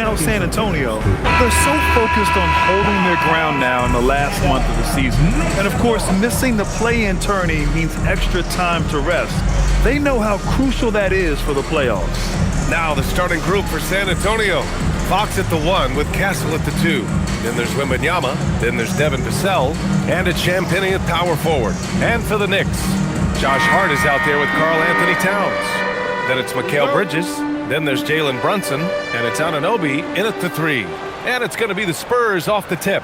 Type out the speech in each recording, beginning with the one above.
out San Antonio, they're so focused on holding their ground now in the last month of the season. And of course, missing the play-in tourney means extra time to rest. They know how crucial that is for the playoffs. Now the starting group for San Antonio. Fox at the 1 with Castle at the 2. Then there's Wembanyama. Then there's Devin Vassell. And it's Champagnie at power forward. And for the Knicks, Josh Hart is out there with Karl Anthony Towns. Then it's Mikal Bridges. Then there's Jalen Brunson. And it's Anunoby in at the 3. And it's going to be the Spurs off the tip.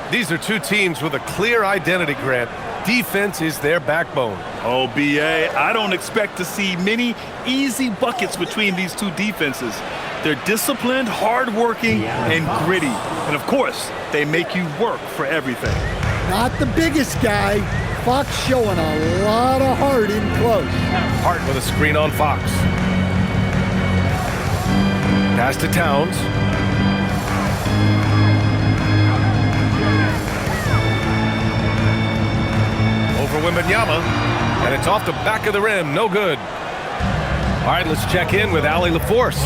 These are two teams with a clear identity, Grant. Defense is their backbone. Oh, B.A., I don't expect to see many easy buckets between these two defenses. They're disciplined, hardworking, and gritty. And, of course, they make you work for everything. Not the biggest guy. Fox showing a lot of heart in close. Hart with a screen on Fox. Pass to Towns. Over Wembanyama. And it's off the back of the rim. No good. All right, let's check in with Allie LaForce.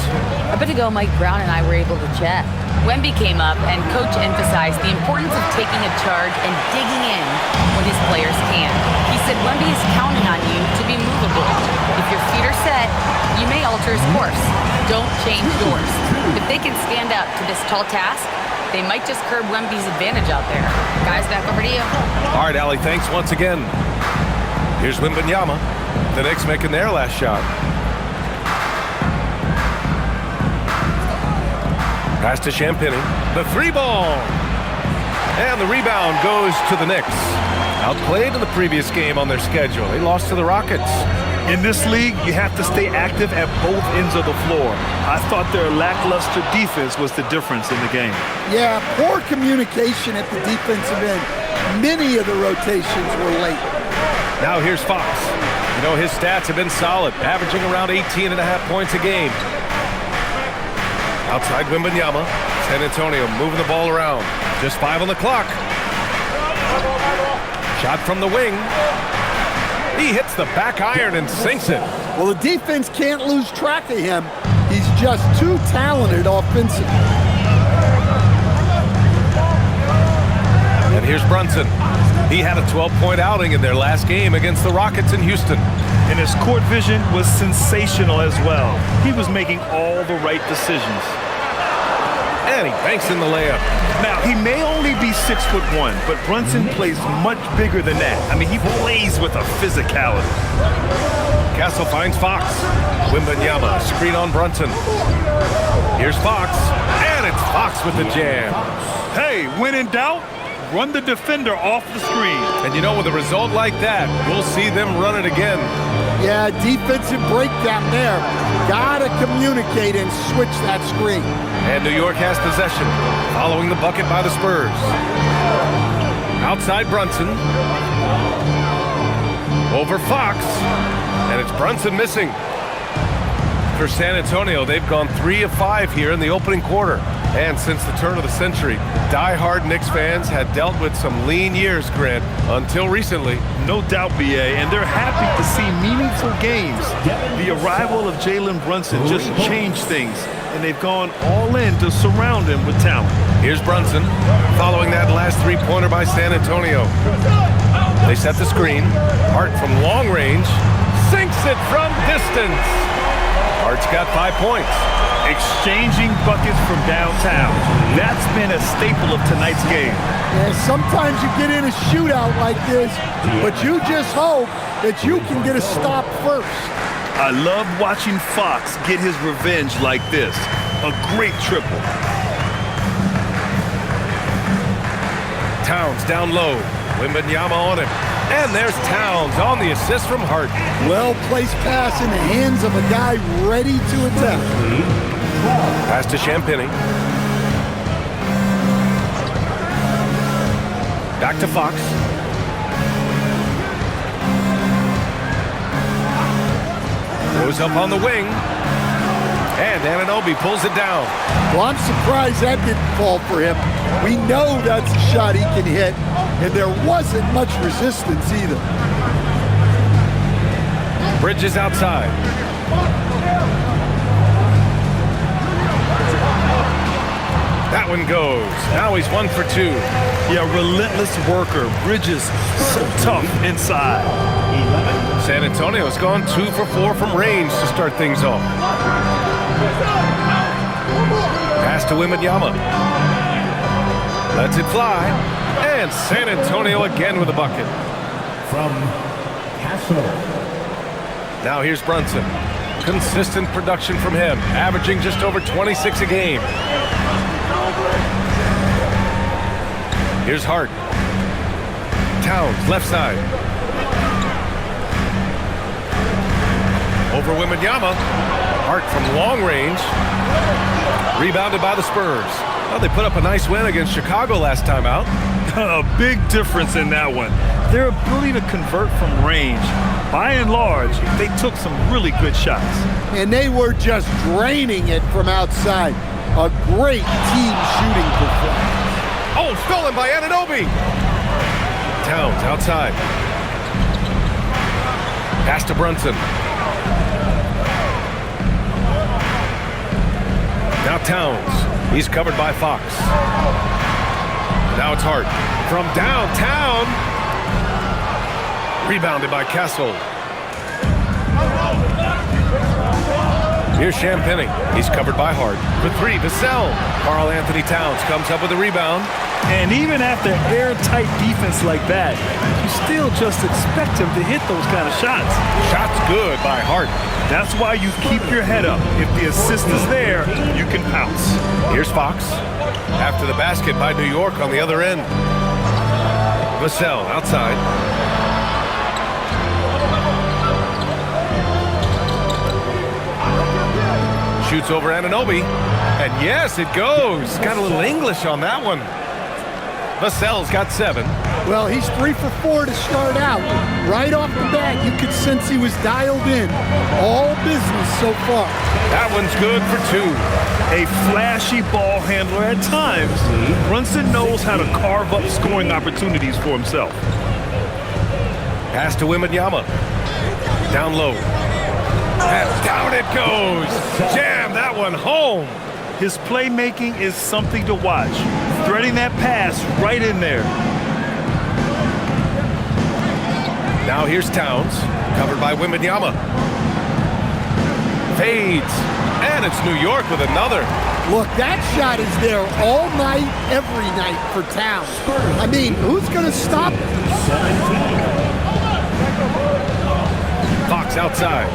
A bit ago, Mike Brown and I were able to chat. Wemby came up, and Coach emphasized the importance of taking a charge and digging in when his players can. He said Wemby is counting on you to be movable. If your feet are set, you may alter his course. Don't change yours. If they can stand up to this tall task, they might just curb Wemby's advantage out there. Guys, back over to you. All right, Allie, thanks once again. Here's Wembanyama. The Knicks making their last shot. Pass to Champagnie. The 3-ball. And the rebound goes to the Knicks. Outplayed in the previous game on their schedule. They lost to the Rockets. In this league, you have to stay active at both ends of the floor. I thought their lackluster defense was the difference in the game. Yeah, poor communication at the defensive end. Many of the rotations were late. Now here's Fox. You know, his stats have been solid, averaging around 18.5 points a game. Outside Wembanyama. San Antonio moving the ball around. Just 5 on the clock. Shot from the wing. He hits the back iron and sinks it. Well, the defense can't lose track of him. He's just too talented offensively. And here's Brunson. He had a 12-point outing in their last game against the Rockets in Houston. And his court vision was sensational as well. He was making all the right decisions. And he banks in the layup. Now, he may only be 6'1", but Brunson plays much bigger than that. I mean, he plays with a physicality. Castle finds Fox. Wembanyama, screen on Brunson. Here's Fox, and it's Fox with the jam. Hey, when in doubt, run the defender off the screen. And you know, with a result like that, we'll see them run it again. Yeah, defensive breakdown there. Gotta communicate and switch that screen. And New York has possession, following the bucket by the Spurs. Outside Brunson. Over Fox. And it's Brunson missing. For San Antonio, they've gone 3 of 5 here in the opening quarter. And since the turn of the century, die-hard Knicks fans had dealt with some lean years, Grant, until recently. No doubt, B.A., and they're happy to see meaningful games. The arrival of Jalen Brunson just changed things, and they've gone all in to surround him with talent. Here's Brunson, following that last three-pointer by San Antonio. They set the screen. Hart from long range sinks it from distance. Hart's got 5 points. Exchanging buckets from downtown. That's been a staple of tonight's game. Yeah, sometimes you get in a shootout like this, but you just hope that you can get a stop first. I love watching Fox get his revenge like this. A great triple. Towns down low. Wembanyama on him. And there's Towns on the assist from Hart. Well-placed pass in the hands of a guy ready to attack. Pass to Champagnie. Back to Fox. Goes up on the wing. And Anunoby pulls it down. Well, I'm surprised that didn't fall for him. We know that's a shot he can hit, and there wasn't much resistance either. Bridges outside. That one goes. Now he's 1 for 2. Yeah, relentless worker. Bridges so tough inside. San Antonio's gone 2 for 4 from range to start things off. Pass to Wembanyama. Lets it fly. And San Antonio again with a bucket. From Castle. Now here's Brunson. Consistent production from him, averaging just over 26 a game. Here's Hart. Towns, left side. Over Wembanyama. Hart from long range. Rebounded by the Spurs. Well, they put up a nice win against Chicago last time out. A big difference in that one. Their ability to convert from range. By and large, they took some really good shots. And they were just draining it from outside. A great team shooting performance. Oh, stolen by Anunoby. Towns outside. Pass to Brunson. Now Towns. He's covered by Fox. Now it's Hart. From downtown. Rebounded by Castle. Here's Champagnie. He's covered by Hart. For 3, Vassell. Karl Anthony Towns comes up with a rebound. And even after airtight defense like that, you still just expect him to hit those kind of shots. Shots good by Hart. That's why you keep your head up. If the assist is there, you can pounce. Here's Fox. After the basket by New York on the other end. Vassell outside. Shoots over Anunoby. And yes, it goes. Got a little English on that one. Vassell's got 7. Well, he's 3 for 4 to start out. Right off the bat, you could sense he was dialed in. All business so far. That one's good for 2. A flashy ball handler at times. Brunson knows how to carve up scoring opportunities for himself. Pass to Wembanyama. Down low. And down it goes. Jam that one home. His playmaking is something to watch. Threading that pass right in there. Now here's Towns, covered by Wembanyama. Fades. And it's New York with another. Look, that shot is there all night, every night for Towns. I mean, who's going to stop him? 17. Fox outside.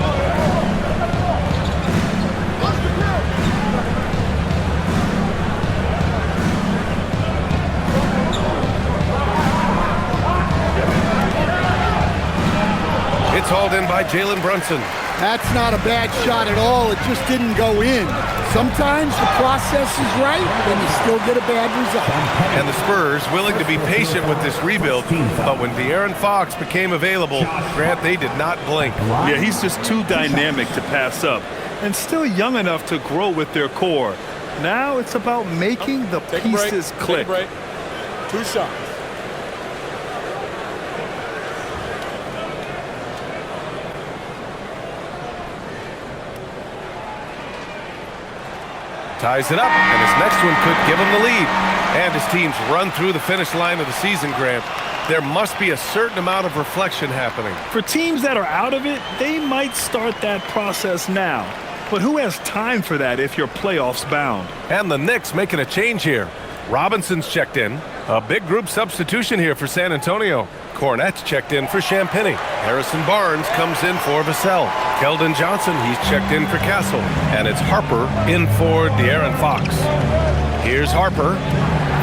It's hauled in by Jalen Brunson. That's not a bad shot at all. It just didn't go in. Sometimes the process is right, then you still get a bad result. And the Spurs willing to be patient with this rebuild, but when De'Aaron Fox became available, Grant, they did not blink. Yeah, he's just too dynamic to pass up and still young enough to grow with their core. Now it's about making the pieces click. 2 shots. Ties it up, and his next one could give him the lead. And his team's run through the finish line of the season, Grant. There must be a certain amount of reflection happening. For teams that are out of it, they might start that process now. But who has time for that if you're playoffs bound? And the Knicks making a change here. Robinson's checked in. A big group substitution here for San Antonio. Cornette's checked in for Champagnie. Harrison Barnes comes in for Vassell. Keldon Johnson, he's checked in for Castle. And it's Harper in for De'Aaron Fox. Here's Harper.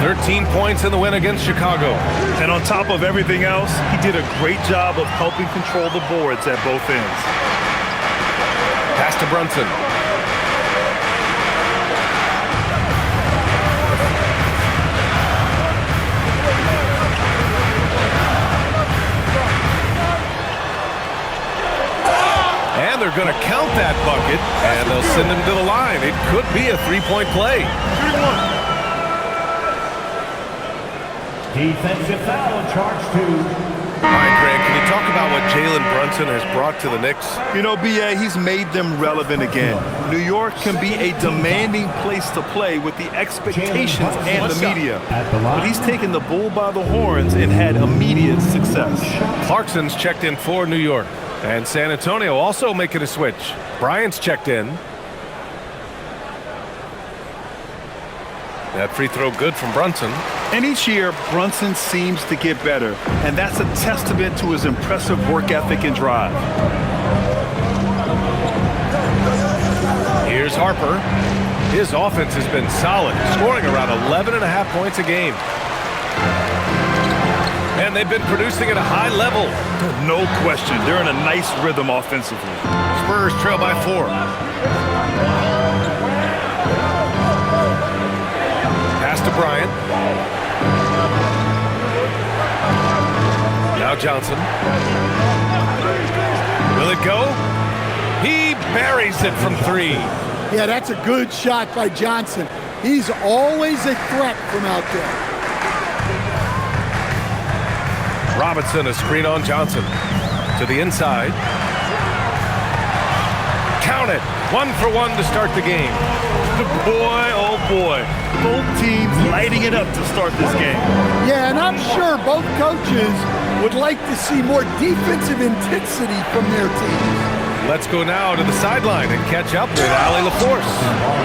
13 points in the win against Chicago. And on top of everything else, he did a great job of helping control the boards at both ends. Pass to Brunson. And they're going to count that bucket, and they'll send him to the line. It could be a three-point play. Defensive foul charged to. All right, Greg, can you talk about what Jalen Brunson has brought to the Knicks. You know, B.A., he's made them relevant again. New York can be a demanding place to play with the expectations and the media. But he's taken the bull by the horns and had immediate success. Clarkson's checked in for New York. And San Antonio also making a switch. Bryant's checked in. That free throw good from Brunson. And each year, Brunson seems to get better. And that's a testament to his impressive work ethic and drive. Here's Harper. His offense has been solid, scoring around 11.5 points a game. And they've been producing at a high level. No question. They're in a nice rhythm offensively. Spurs trail by 4. Pass to Bryant. Now Johnson. Will it go? He buries it from 3. Yeah, that's a good shot by Johnson. He's always a threat from out there. Robinson, a screen on Johnson. To the inside. Count it. 1 for 1 to start the game. Boy, oh boy. Both teams lighting it up to start this game. Yeah, and I'm sure both coaches would like to see more defensive intensity from their teams. Let's go now to the sideline and catch up with Allie LaForce.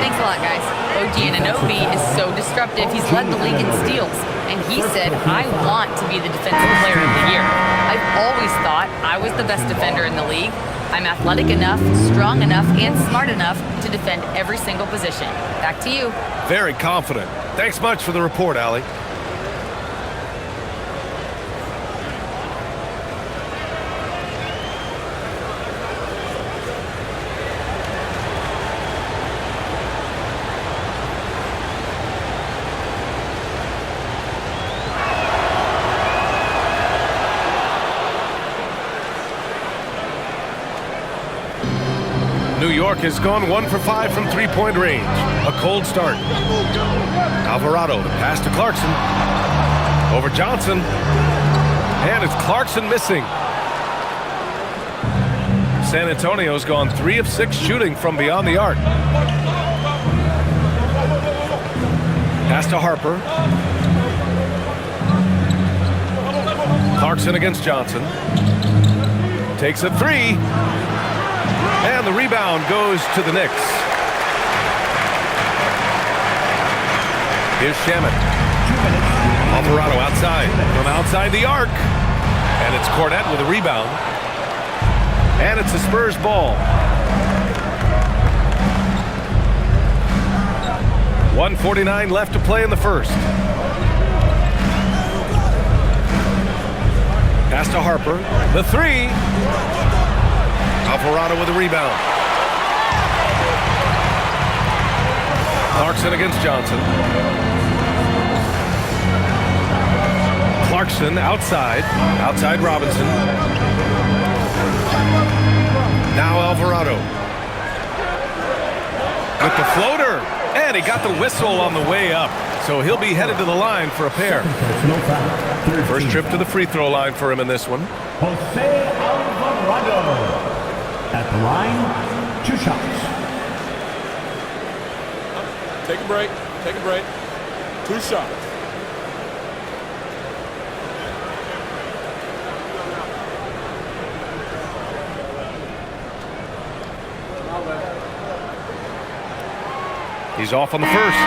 Thanks a lot, guys. OG Anunoby is so disruptive. He's led the league in steals. And he said, I want to be the defensive player of the year. I've always thought I was the best defender in the league. I'm athletic enough, strong enough, and smart enough to defend every single position. Back to you. Very confident. Thanks much for the report, Allie. New York has gone 1 for 5 from three-point range. A cold start. Alvarado, the pass to Clarkson. Over Johnson. And it's Clarkson missing. San Antonio's gone 3 of 6 shooting from beyond the arc. Pass to Harper. Clarkson against Johnson. Takes a 3. And the rebound goes to the Knicks. Here's Shaman. Alvarado outside. From outside the arc. And it's Cornette with a rebound. And it's the Spurs ball. 1:49 left to play in the first. Pass to Harper. The 3. Alvarado with a rebound. Clarkson against Johnson. Clarkson outside. Outside Robinson. Now Alvarado. With the floater. And he got the whistle on the way up. So he'll be headed to the line for a pair. First trip to the free throw line for him in this one. Jose Alvarado. At the line, 2 shots. Take a break. Take a break. 2 shots. He's off on the first.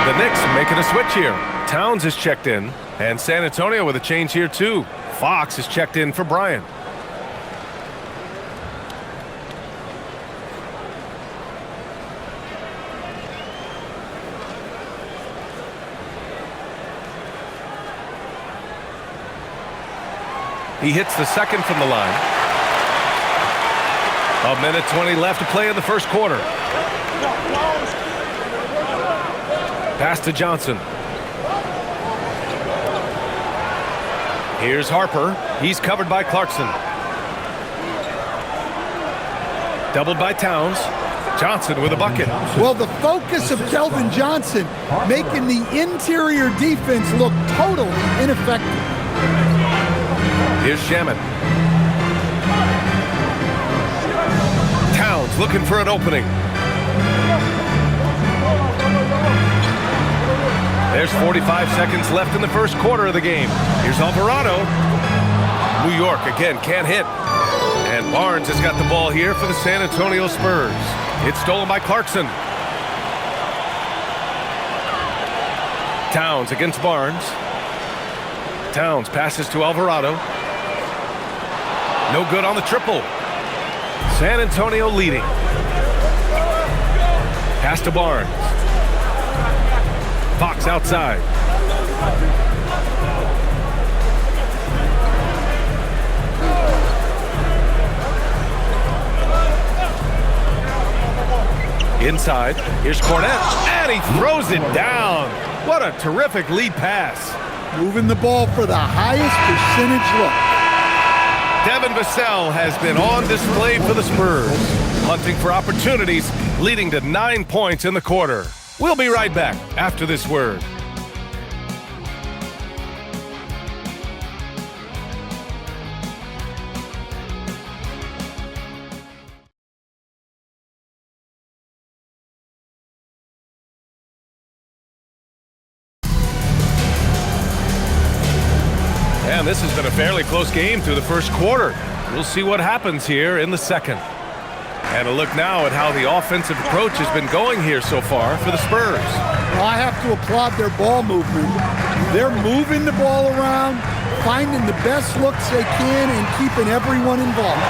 The Knicks making a switch here. Towns is checked in. And San Antonio with a change here too. Fox is checked in for Bryant. He hits the second from the line. 1:20 left to play in the first quarter. Pass to Johnson. Here's Harper. He's covered by Clarkson. Doubled by Towns. Johnson with a bucket. Well, the focus of Kelvin Johnson making the interior defense look totally ineffective. Here's Shaman. Fox looking for an opening. There's 45 seconds left in the first quarter of the game. Here's Alvarado. New York again can't hit. And Barnes has got the ball here for the San Antonio Spurs. It's stolen by Clarkson. Towns against Barnes. Towns passes to Alvarado. No good on the triple. San Antonio leading. Pass to Barnes. Fox outside. Inside. Here's Cornet. And he throws it down. What a terrific lead pass. Moving the ball for the highest percentage look. Devin Vassell has been on display for the Spurs, hunting for opportunities, leading to 9 points in the quarter. We'll be right back after this word. And this has been a fairly close game through the first quarter. We'll see what happens here in the second. And a look now at how the offensive approach has been going here so far for the Spurs. Well, I have to applaud their ball movement. They're moving the ball around, finding the best looks they can, and keeping everyone involved.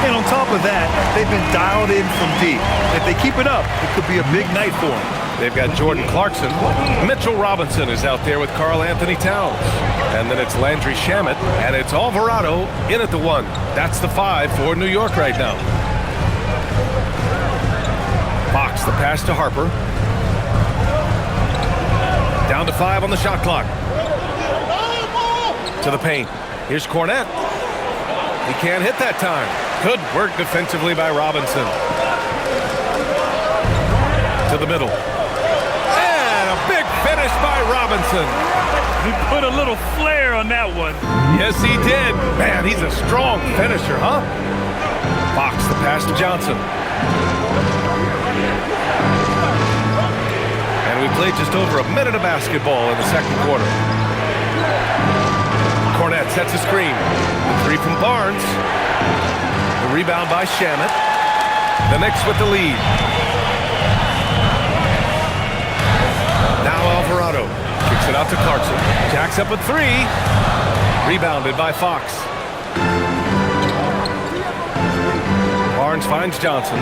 And on top of that, they've been dialed in from deep. If they keep it up, it could be a big night for them. They've got Jordan Clarkson. Mitchell Robinson is out there with Karl Anthony Towns. And then it's Landry Shamet, and it's Alvarado in at the 1. That's the 5 for New York right now. Fox, the pass to Harper. Down to 5 on the shot clock. To the paint. Here's Cornet. He can't hit that time. Good work defensively by Robinson. To the middle. And a big finish by Robinson. He put a little flair on that one. Yes, he did. Man, he's a strong finisher, huh? Fox, the pass to Johnson. And we played just over a minute of basketball in the second quarter. Cornet sets a screen. The 3 from Barnes. The rebound by Shamet. The Knicks with the lead. Now Alvarado kicks it out to Clarkson. Jacks up a 3. Rebounded by Fox. Barnes finds Johnson.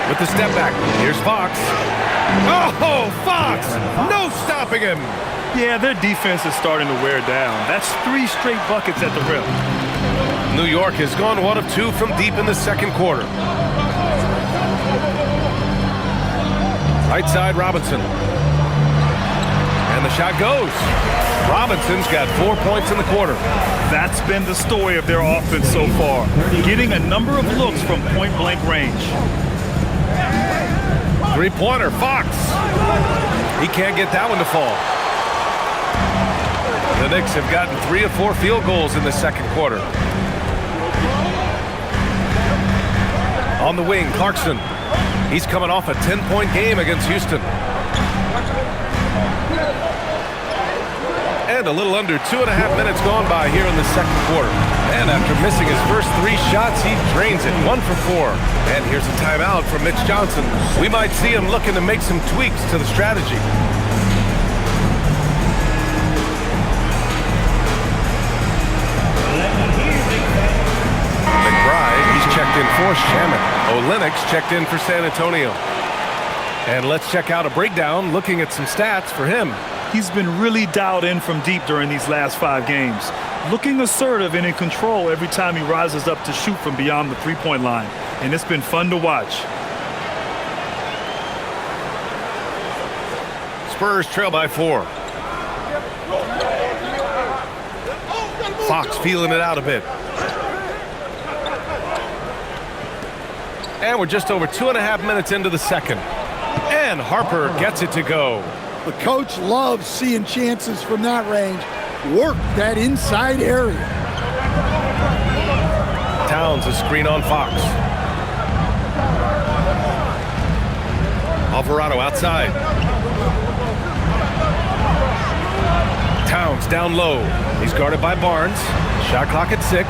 With the step back. Here's Fox. Oh, Fox! No stopping him! Yeah, their defense is starting to wear down. That's 3 straight buckets at the rim. New York has gone 1 of 2 from deep in the second quarter. Right side, Robinson. And the shot goes. Robinson's got 4 points in the quarter. That's been the story of their offense so far, getting a number of looks from point-blank range. Three-pointer, Fox. He can't get that one to fall. The Knicks have gotten 3 of 4 field goals in the second quarter. On the wing, Clarkson. He's coming off a 10-point game against Houston. And a little under 2.5 minutes gone by here in the second quarter. And after missing his first 3 shots, he drains it 1 for 4. And here's a timeout from Mitch Johnson. We might see him looking to make some tweaks to the strategy. McBride, he's checked in for Shamet. Lynx checked in for San Antonio. And let's check out a breakdown looking at some stats for him. He's been really dialed in from deep during these last 5 games. Looking assertive and in control every time he rises up to shoot from beyond the three-point line. And it's been fun to watch. Spurs trail by 4. Fox feeling it out a bit. And we're just over 2.5 minutes into the second. And Harper gets it to go. The coach loves seeing chances from that range. Work that inside area. Towns a screen on Fox. Alvarado outside. Towns down low. He's guarded by Barnes. Shot clock at 6.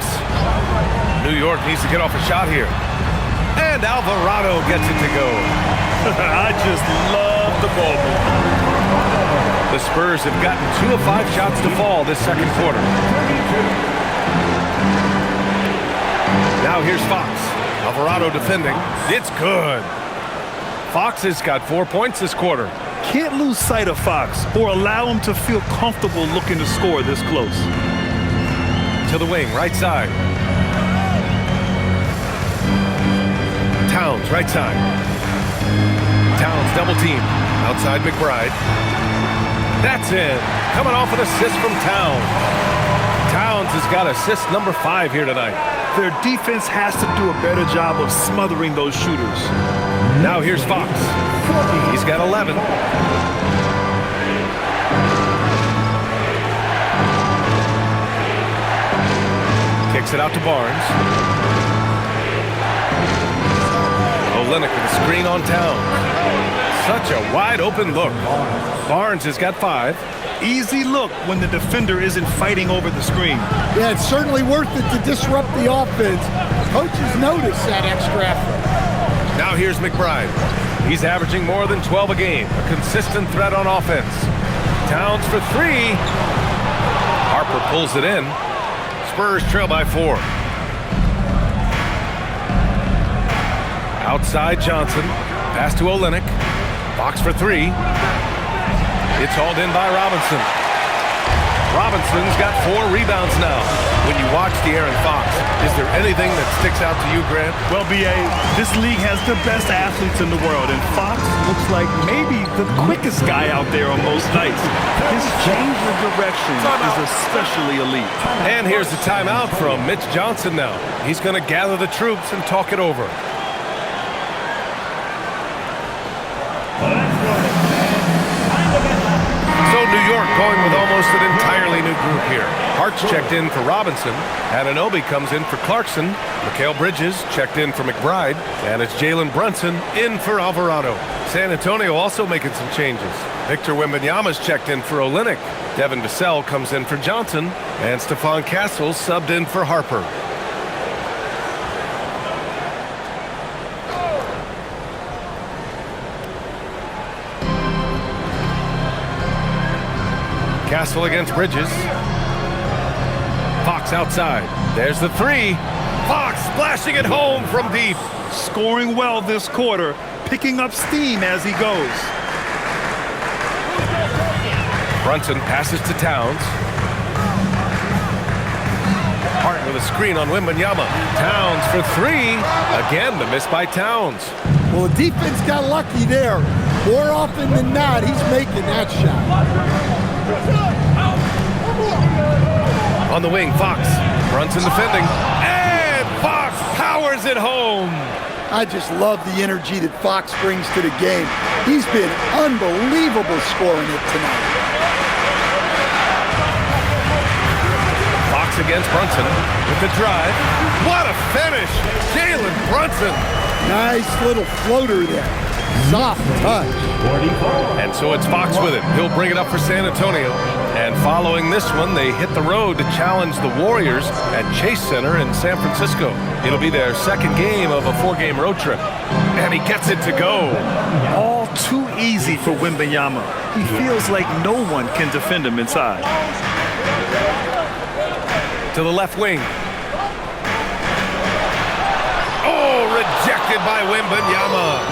New York needs to get off a shot here. And Alvarado gets it to go. I just love the ball movement. The Spurs have gotten 2 of 5 shots to fall this second quarter. Now here's Fox. Alvarado defending. It's good. Fox has got 4 points this quarter. Can't lose sight of Fox or allow him to feel comfortable looking to score this close. To the wing, right side. Towns, right side. Towns double team. Outside McBride. That's in. Coming off an assist from Towns. Towns has got assist number 5 here tonight. Their defense has to do a better job of smothering those shooters. Now here's Fox. He's got 11. Kicks it out to Barnes. Olynyk with a screen on Towns. Such a wide open look. Barnes has got 5. Easy look when the defender isn't fighting over the screen. Yeah, it's certainly worth it to disrupt the offense. Coaches notice that extra effort. Now here's McBride. He's averaging more than 12 a game. A consistent threat on offense. Towns for 3. Harper pulls it in. Spurs trail by 4. Outside Johnson. Pass to Olynyk. Fox for 3. It's hauled in by Robinson. Robinson's got 4 rebounds now. When you watch De'Aaron Fox, is there anything that sticks out to you, Grant? Well, B.A., this league has the best athletes in the world, and Fox looks like maybe the quickest guy out there on most nights. His change of direction is especially elite. And here's the timeout from Mitch Johnson now. He's going to gather the troops and talk it over. So New York going with almost an entirely new group here. Hart's checked in for Robinson. Anunoby comes in for Clarkson. Mikal Bridges checked in for McBride. And it's Jalen Brunson in for Alvarado. San Antonio also making some changes. Victor Wembanyama's checked in for Olynyk. Devin Vassell comes in for Johnson. And Stephon Castle subbed in for Harper. Castle against Bridges. Fox outside. There's the 3. Fox splashing it home from deep. Scoring well this quarter, picking up steam as he goes. Brunson passes to Towns. Hart with a screen on Wembanyama. Towns for 3. Again, the miss by Towns. Well, the defense got lucky there. More often than not, he's making that shot. On the wing, Fox. Brunson defending. And Fox powers it home. I just love the energy that Fox brings to the game. He's been unbelievable scoring it tonight. Fox against Brunson with the drive. What a finish! Jalen Brunson. Nice little floater there. Soft touch. And so it's Fox with it. He'll bring it up for San Antonio. And following this one, they hit the road to challenge the Warriors at Chase Center in San Francisco. It'll be their second game of a 4-game road trip. And he gets it to go. All too easy for Wembanyama. He feels like no one can defend him inside. To the left wing. Oh, rejected by Wembanyama.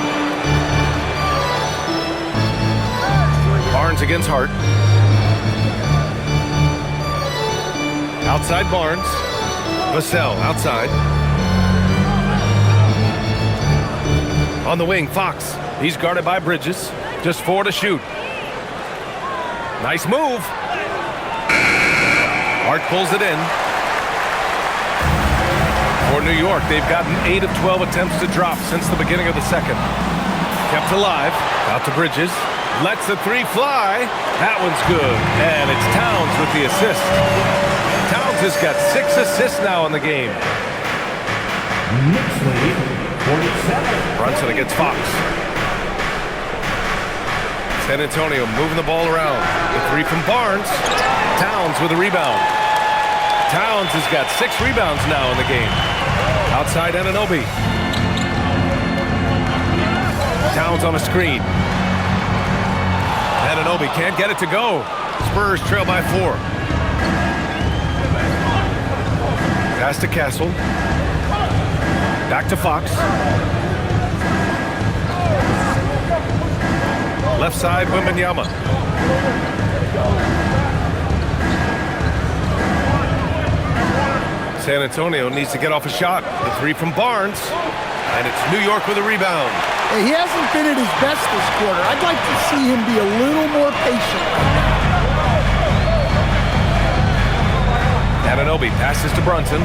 Barnes against Hart. Outside Barnes. Vassell outside. On the wing, Fox. He's guarded by Bridges. Just 4 to shoot. Nice move. Hart pulls it in. For New York, they've gotten 8 of 12 attempts to drop since the beginning of the second. Kept alive. Out to Bridges. Lets the 3 fly. That one's good. And it's Towns with the assist. Towns has got 6 assists now in the game. Knicks lead 47. Brunson against Fox. San Antonio moving the ball around. The three from Barnes. Towns with a rebound. Towns has got 6 rebounds now in the game. Outside Anunoby. Towns on a screen. Anunoby can't get it to go. Spurs trail by 4. Pass to Castle. Back to Fox. Left side, Wembanyama. San Antonio needs to get off a shot. The three from Barnes. And it's New York with a rebound. He hasn't been at his best this quarter. I'd like to see him be a little more patient. Anunoby passes to Brunson.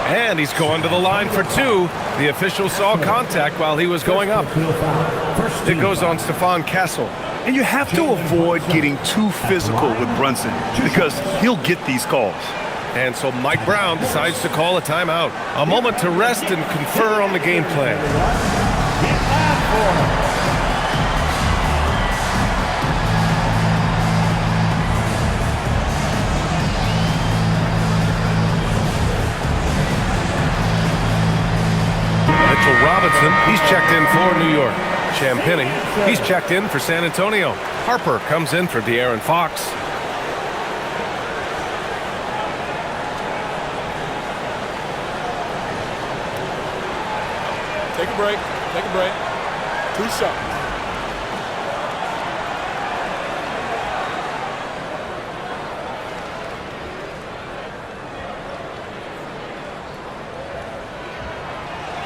And he's going to the line for 2. The official saw contact while he was going up. It goes on Stephon Castle. And you have to avoid getting too physical with Brunson because he'll get these calls. And so Mike Brown decides to call a timeout. A moment to rest and confer on the game plan. Mitchell Robinson, he's checked in for New York. Champagny, he's checked in for San Antonio. Harper comes in for De'Aaron Fox. Take a break. Take a break. 2 seconds.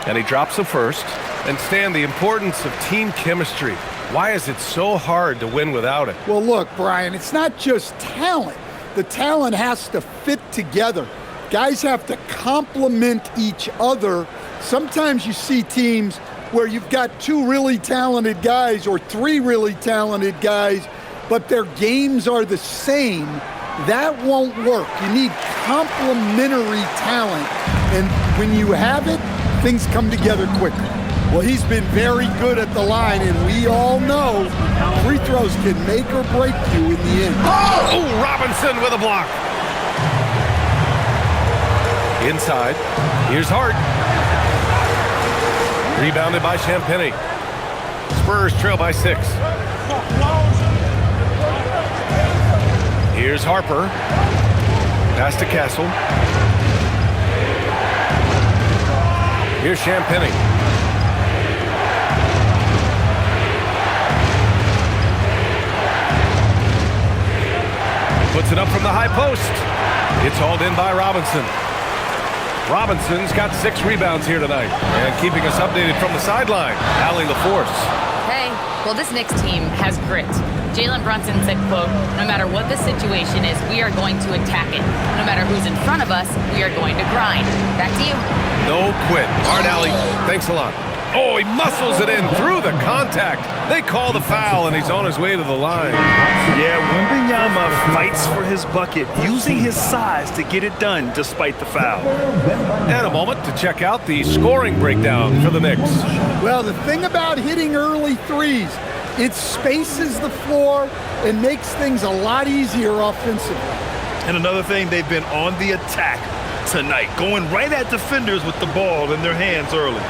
And he drops the first. And Stan, the importance of team chemistry. Why is it so hard to win without it? Well, look, Brian, it's not just talent. The talent has to fit together. Guys have to complement each other. Sometimes you see teams where you've got 2 really talented guys or 3 really talented guys, but their games are the same. That won't work. You need complementary talent. And when you have it, things come together quicker. Well, he's been very good at the line, and we all know free throws can make or break you in the end. Oh, Robinson with a block. Inside. Here's Hart. Rebounded by Champagny. Spurs trail by 6. Here's Harper. Pass to Castle. Here's Champagny. Puts it up from the high post. It's hauled in by Robinson. Robinson's got 6 rebounds here tonight. And keeping us updated from the sideline, Allie LaForce. Hey, well, this Knicks team has grit. Jalen Brunson said, quote, "No matter what the situation is, we are going to attack it. No matter who's in front of us, we are going to grind." Back to you. No quit. All right, Allie, thanks a lot. Oh, he muscles it in through the contact. They call the foul, and he's on his way to the line. Yeah, Wembanyama fights for his bucket, using his size to get it done despite the foul. And a moment to check out the scoring breakdown for the Knicks. Well, the thing about hitting early threes, it spaces the floor and makes things a lot easier offensively. And another thing, they've been on the attack tonight, going right at defenders with the ball in their hands early.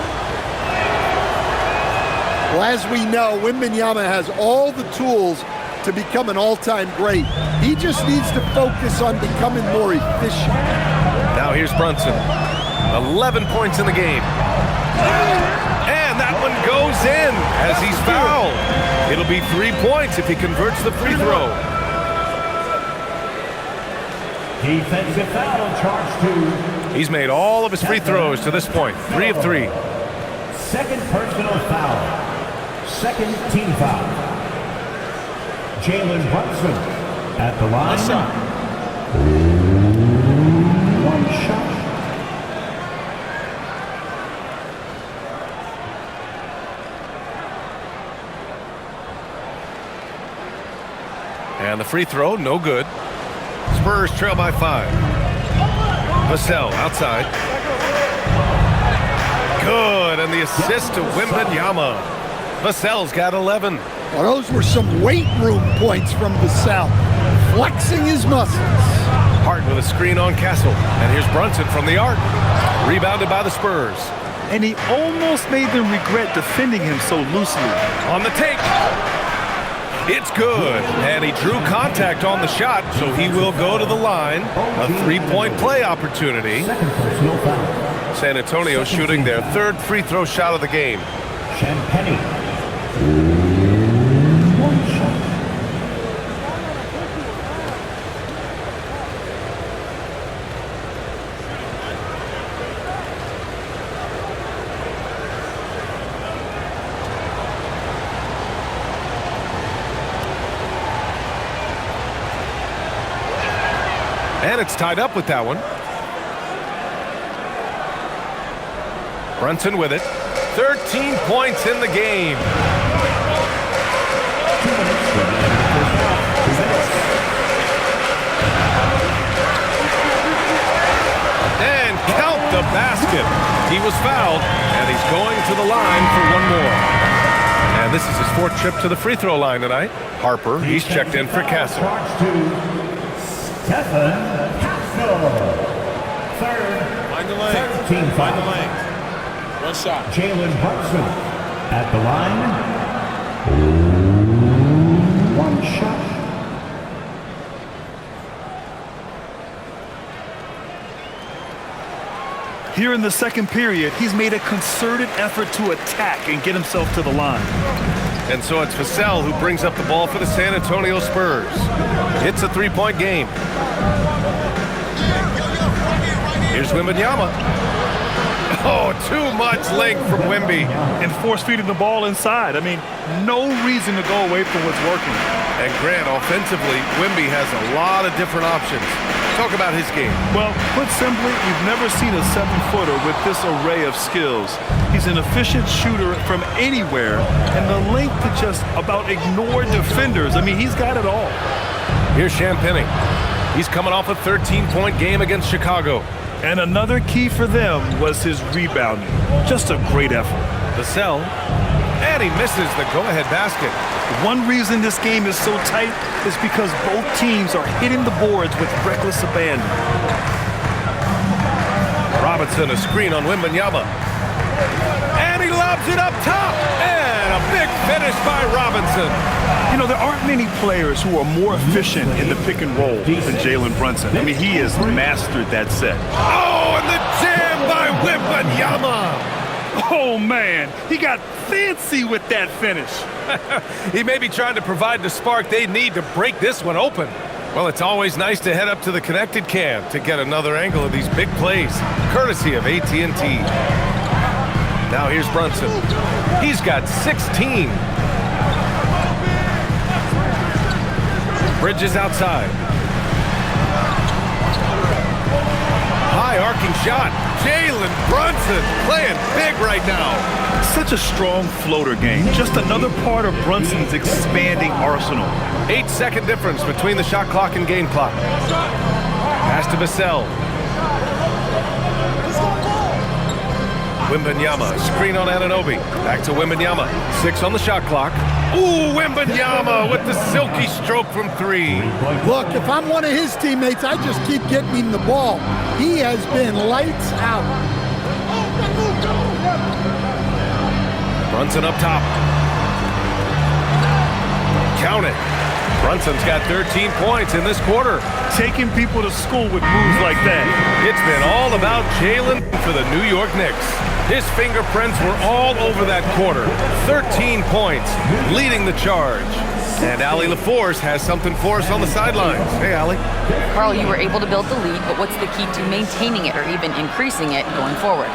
Well, as we know, Wembanyama has all the tools to become an all-time great. He just needs to focus on becoming more efficient. Now here's Brunson. 11 points in the game. And that one goes in as he's fouled. It'll be 3 points if he converts the free throw. Defensive foul charge 2. He's made all of his free throws to this point. 3 of 3. Second personal foul. Second team foul. Jalen Brunson at the line. One shot. And the free throw, no good. Spurs trail by 5. Vassell outside. Good, and the assist to Wembanyama. Vassell's got 11. Well, those were some weight room points from Vassell, flexing his muscles. Hart with a screen on Castle. And here's Brunson from the arc. Rebounded by the Spurs. And he almost made them regret defending him so loosely. On the take. It's good. And he drew contact on the shot, so he will go to the line. A 3-point play opportunity. Second personal foul. San Antonio shooting their 3rd free throw shot of the game. Champagny. One shot. And it's tied up with that one. Brunson with it. 13 points in the game. And count the basket. He was fouled, and he's going to the line for one more. And this is his 4th trip to the free throw line tonight. Harper, he's checked in for Castle. Stephen Castle. 3rd. Find the lane. Team Find the foul. lane. One shot. Jalen Brunson at the line. One shot. Here in the second period, he's made a concerted effort to attack and get himself to the line. And so it's Vassell who brings up the ball for the San Antonio Spurs. It's a 3-point game. Here's Wembanyama. Oh, too much length from Wemby. And force-feeding the ball inside. I mean, no reason to go away from what's working. And Grant, offensively, Wemby has a lot of different options. Talk about his game. Well, put simply, you've never seen a 7-footer with this array of skills. He's an efficient shooter from anywhere, and the length to just about ignore defenders. I mean, he's got it all. Here's Champagny. He's coming off a 13-point game against Chicago. And another key for them was his rebounding. Just a great effort. Vassell, and he misses the go-ahead basket. One reason this game is so tight is because both teams are hitting the boards with reckless abandon. Robinson, a screen on Wembanyama. And he lobs it up top. And a big finish by Robinson. You know, there aren't many players who are more efficient in the pick and roll than Jalen Brunson. I mean, he has mastered that set. Oh, and the jam by Wembanyama. Oh, man, he got fancy with that finish. He may be trying to provide the spark they need to break this one open. Well, it's always nice to head up to the Connected Cam to get another angle of these big plays, courtesy of AT&T. Now here's Brunson. He's got 16. Bridges outside. High arcing shot. Jalen Brunson playing big right now. Such a strong floater game. Just another part of Brunson's expanding arsenal. 8-second difference between the shot clock and game clock. Pass to Vassell. Wembanyama, screen on Anunoby. Back to Wembanyama. 6 on the shot clock. Ooh, Wembanyama with the silky stroke from 3. Look, if I'm one of his teammates, I just keep getting him the ball. He has been lights out. Brunson up top. Count it. Brunson's got 13 points in this quarter. Taking people to school with moves like that. It's been all about Jalen for the New York Knicks. His fingerprints were all over that quarter. 13 points, leading the charge. And Allie LaForce has something for us on the sidelines. Hey, Allie. Carl, you were able to build the lead, but what's the key to maintaining it or even increasing it going forward?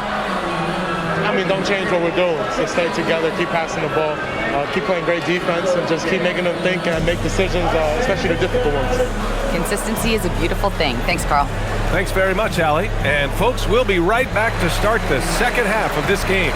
I mean, don't change what we're doing. So stay together, keep passing the ball, keep playing great defense, and just keep making them think and make decisions, especially the difficult ones. Consistency is a beautiful thing. Thanks, Carl. Thanks very much, Allie. And folks, we'll be right back to start the second half of this game.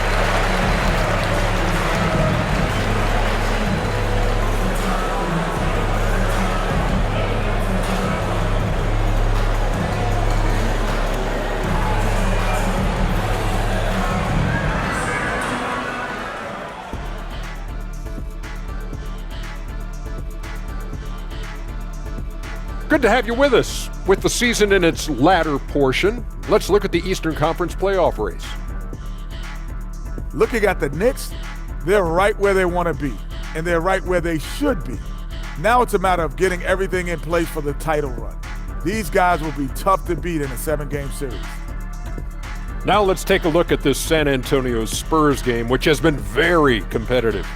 Good to have you with us. With the season in its latter portion, let's look at the Eastern Conference playoff race. Looking at the Knicks, they're right where they want to be, and they're right where they should be. Now it's a matter of getting everything in place for the title run. These guys will be tough to beat in a 7-game series. Now let's take a look at this San Antonio Spurs game, which has been very competitive.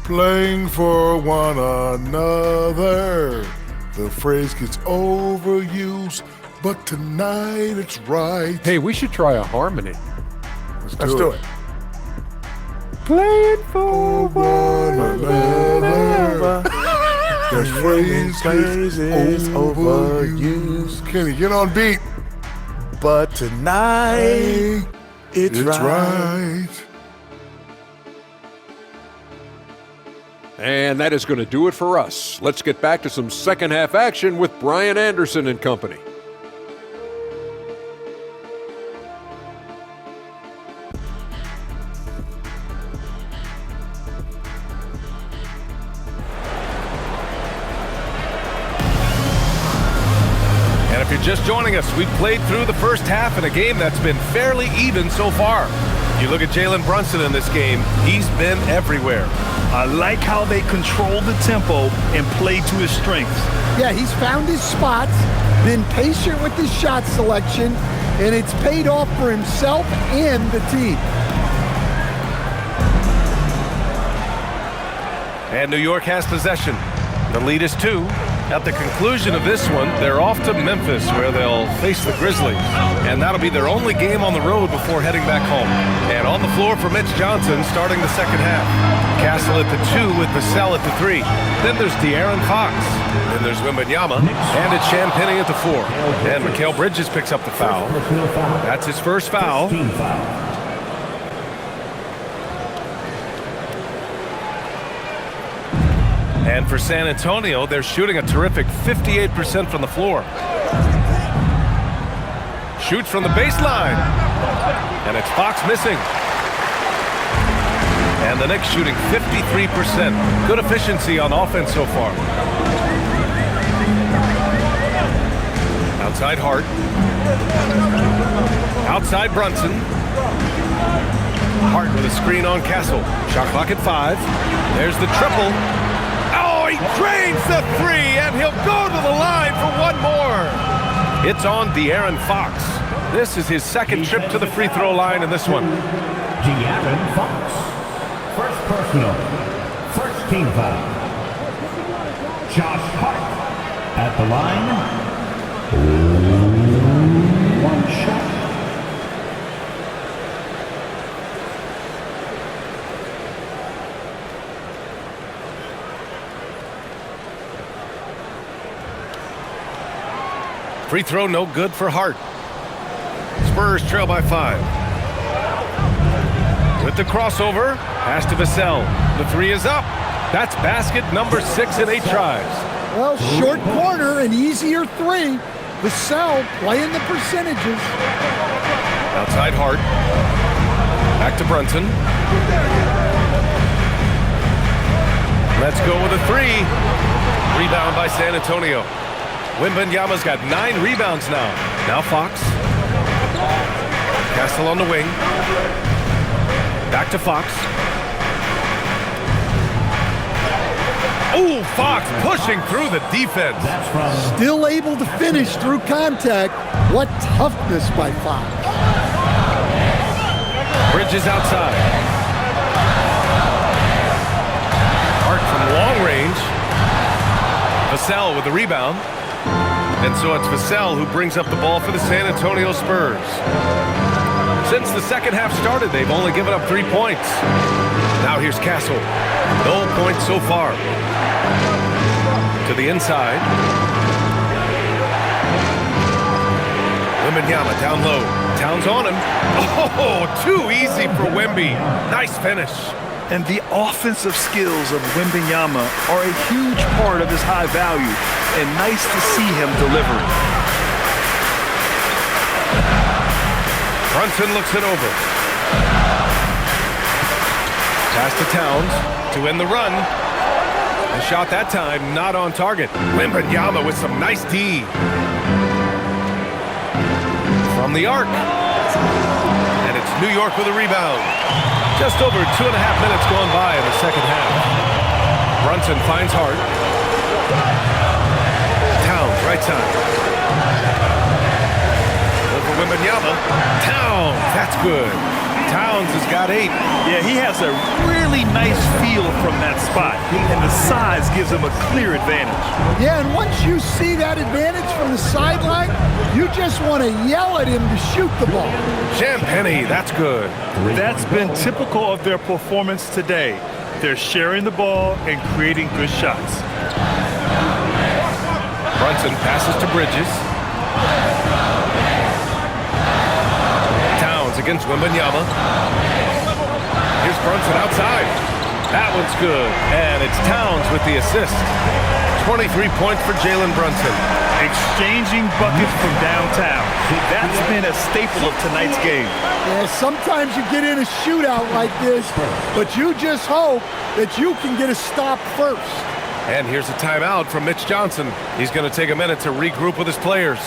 Playing for one another. The phrase gets overused, but tonight it's right. Hey, we should try a harmony. Let's do it. Playing for one another. The phrase gets overused. Kenny, get on beat. But tonight, it's right. And that is going to do it for us. Let's get back to some second half action with Brian Anderson and company. And if you're just joining us, we've played through the first half in a game that's been fairly even so far. You look at Jalen Brunson in this game, he's been everywhere. I like how they control the tempo and play to his strengths. Yeah, he's found his spots, been patient with his shot selection, and it's paid off for himself and the team. And New York has possession. The lead is 2. At the conclusion of this one, they're off to Memphis, where they'll face the Grizzlies. And that'll be their only game on the road before heading back home. And on the floor for Mitch Johnson starting the second half. Castle at the 2 with Vassell at the 3. Then there's De'Aaron Fox. Then there's Wembanyama. And it's Champagnie at the 4. And Mikal Bridges picks up the foul. That's his first foul. And for San Antonio, they're shooting a terrific 58% from the floor. Shoots from the baseline. And it's Fox missing. And the Knicks shooting 53%. Good efficiency on offense so far. Outside Hart. Outside Brunson. Hart with a screen on Castle. Shot clock at 5. There's the triple. He drains the 3, and he'll go to the line for one more. It's on De'Aaron Fox. This is his second trip to the free throw line in this one. De'Aaron Fox. First personal. First team foul. Josh Hart at the line. One shot. Free throw no good for Hart. Spurs trail by 5. With the crossover, pass to Vassell. The 3 is up. That's basket number 6 in 8 tries. Well, short corner, an easier 3. Vassell playing the percentages. Outside Hart. Back to Brunson. Let's go with a 3. Rebound by San Antonio. Wembanyama's got 9 rebounds now. Now Fox. Castle on the wing. Back to Fox. Oh, Fox pushing through the defense. Still able to finish through contact. What toughness by Fox. Bridges outside. Hart from long range. Vassell with the rebound. And so it's Vassell who brings up the ball for the San Antonio Spurs. Since the second half started, they've only given up 3 points. Now here's Castle. No points so far. To the inside. Wembanyama down low. Towns on him. Oh, too easy for Wemby. Nice finish. And the offensive skills of Wembanyama are a huge part of his high value, and nice to see him delivering. Brunson looks it over. Pass to Towns to end the run. The shot that time not on target. Wembanyama with some nice D. From the arc. And it's New York with a rebound. Just over 2.5 minutes gone by in the second half. Brunson finds Hart. Towns, right side. Over Wembanyama. Towns, that's good. Towns has got 8. Yeah, he has a really nice feel from that spot, and the size gives him a clear advantage. Yeah, and once you see that advantage from the sideline, you just want to yell at him to shoot the ball. Champagnie, that's good. That's been typical of their performance today. They're sharing the ball and creating good shots. Brunson passes to Bridges. Against Wembanyama. Here's Brunson outside. That one's good. And it's Towns with the assist. 23 points for Jalen Brunson. Exchanging buckets from downtown. That's been a staple of tonight's game. Yeah, sometimes you get in a shootout like this, but you just hope that you can get a stop first. And here's a timeout from Mitch Johnson. He's going to take a minute to regroup with his players.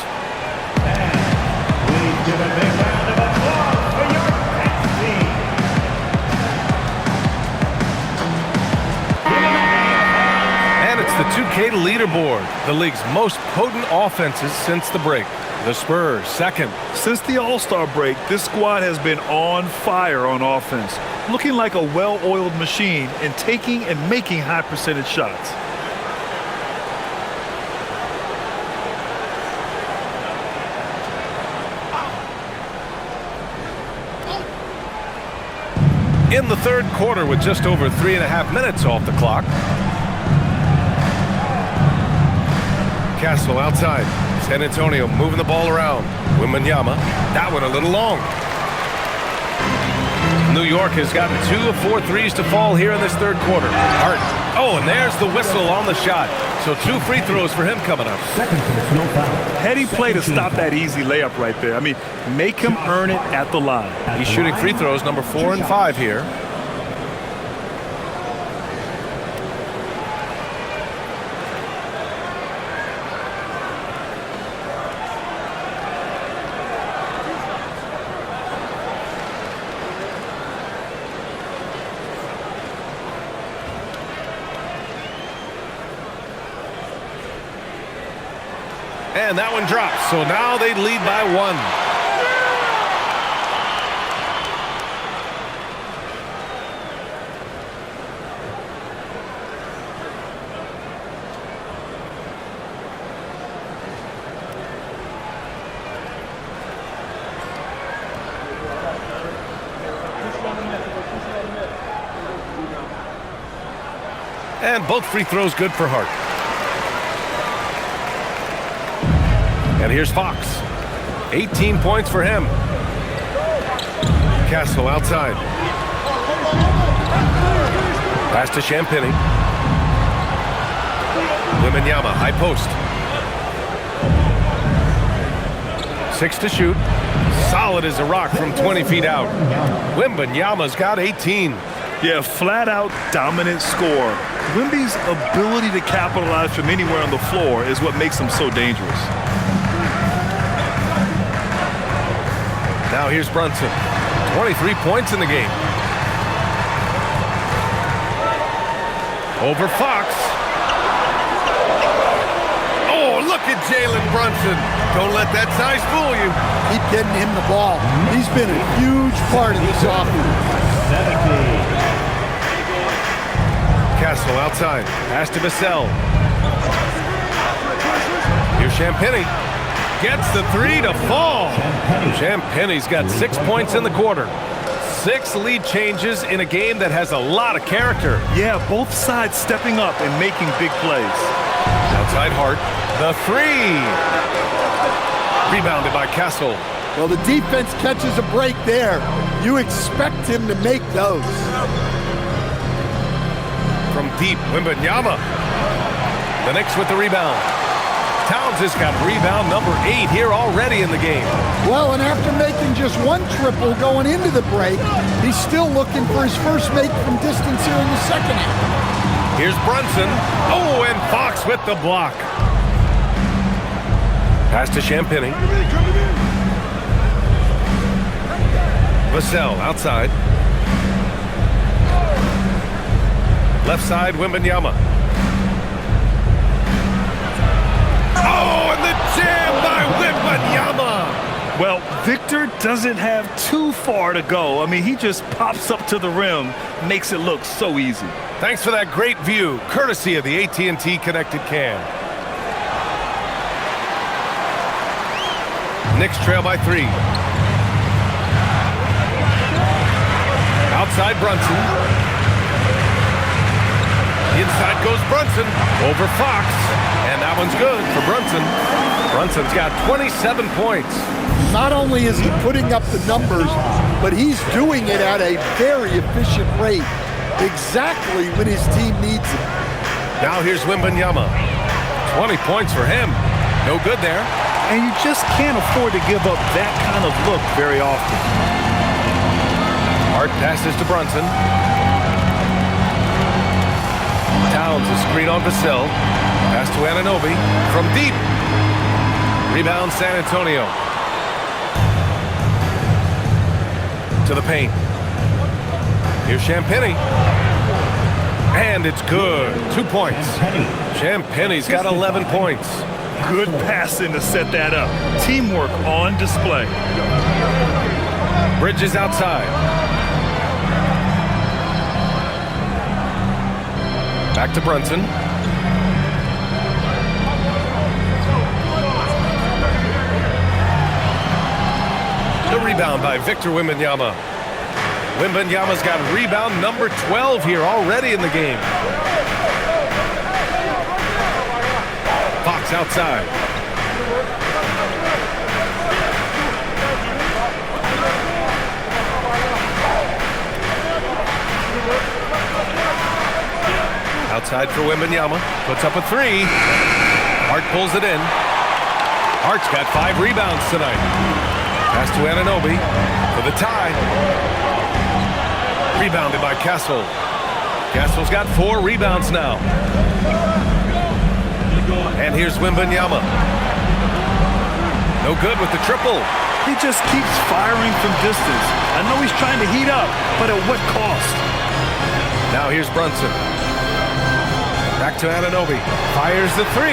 The 2K leaderboard, the league's most potent offenses since the break. The Spurs, second. Since the All-Star break, this squad has been on fire on offense, looking like a well-oiled machine and taking and making high percentage shots. In the third quarter with just over 3.5 minutes off the clock. Castle outside. San Antonio moving the ball around. Wembanyama. That one a little long. New York has gotten 2 of 4 threes to fall here in this third quarter. Hart. Oh, and there's the whistle on the shot. So 2 free throws for him coming up. Heady play to stop that easy layup right there. I mean, make him earn it at the line. He's shooting free throws number 4 and 5 here. And that one drops, so now they lead by 1. And both free throws good for Hart. And here's Fox. 18 points for him. Castle outside. Pass to Champagnie. Wembanyama, high post. 6 to shoot. Solid as a rock from 20 feet out. Wembanyama's got 18. Yeah, flat-out dominant score. Wemby's ability to capitalize from anywhere on the floor is what makes him so dangerous. Now here's Brunson. 23 points in the game. Over Fox. Oh, look at Jalen Brunson. Don't let that size fool you. Keep getting him the ball. He's been a huge part of this offense. Castle outside. Pass to Vassell. Here's Champagnie. Gets the 3 to fall. Champagnie's got 6 points in the quarter. 6 lead changes in a game that has a lot of character. Yeah, both sides stepping up and making big plays. Outside Hart. The 3. Rebounded by Castle. Well, the defense catches a break there. You expect him to make those. From deep, Wembanyama. The Knicks with the rebound. Towns has got rebound number 8 here already in the game. Well, and after making just 1 triple going into the break, he's still looking for his first make from distance here in the second half. Here's Brunson. Oh, and Fox with the block. Pass to Champagny. Vassell outside. Left side, Wembanyama. Oh, and the jam by Wembanyama! Well, Victor doesn't have too far to go. I mean, he just pops up to the rim, makes it look so easy. Thanks for that great view, courtesy of the AT&T Connected Cam. Knicks trail by 3. Outside Brunson. Inside goes Brunson over Fox, and that one's good for Brunson. Brunson's got 27 points. Not only is he putting up the numbers, but he's doing it at a very efficient rate, exactly when his team needs it. Now here's Wembanyama. 20 points for him. No good there. And you just can't afford to give up that kind of look very often. Hart passes to Brunson. Towns a screen on Vassell. Pass to Anunoby from deep. Rebound San Antonio. To the paint. Here's Champagny. And it's good. 2 points. Champagny's got 11 points. Good passing to set that up. Teamwork on display. Bridges outside. Back to Brunson. The rebound by Victor Wembanyama. Wembanyama's got rebound number 12 here already in the game. Fox outside. Outside for Wembanyama. Puts up a 3. Hart pulls it in. Hart's got 5 rebounds tonight. Pass to Anunoby for the tie. Rebounded by Castle. Castle's got 4 rebounds now. And here's Wembanyama. No good with the triple. He just keeps firing from distance. I know he's trying to heat up, but at what cost? Now here's Brunson. Back to Anunoby. Fires the 3.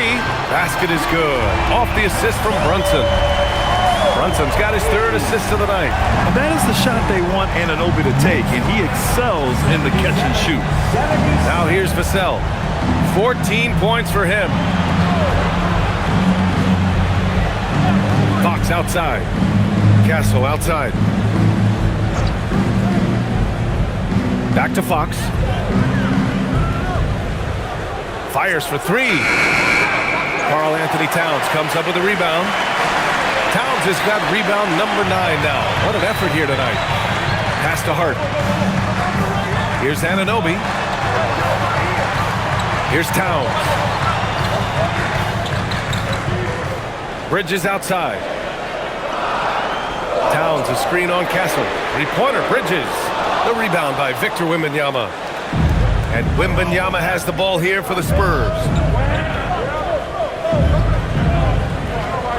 Basket is good. Off the assist from Brunson. Brunson's got his 3rd assist of the night. And that is the shot they want Anunoby to take, and he excels in the catch and shoot. Now here's Vassell. 14 points for him. Fox outside. Castle outside. Back to Fox. Fires for 3. Karl Anthony Towns comes up with a rebound. Towns has got rebound number 9 now. What an effort here tonight. Pass to Hart. Here's Anunoby. Here's Towns. Bridges outside. Towns a screen on Castle. 3-pointer Bridges. The rebound by Victor Wembanyama. And Wembanyama has the ball here for the Spurs.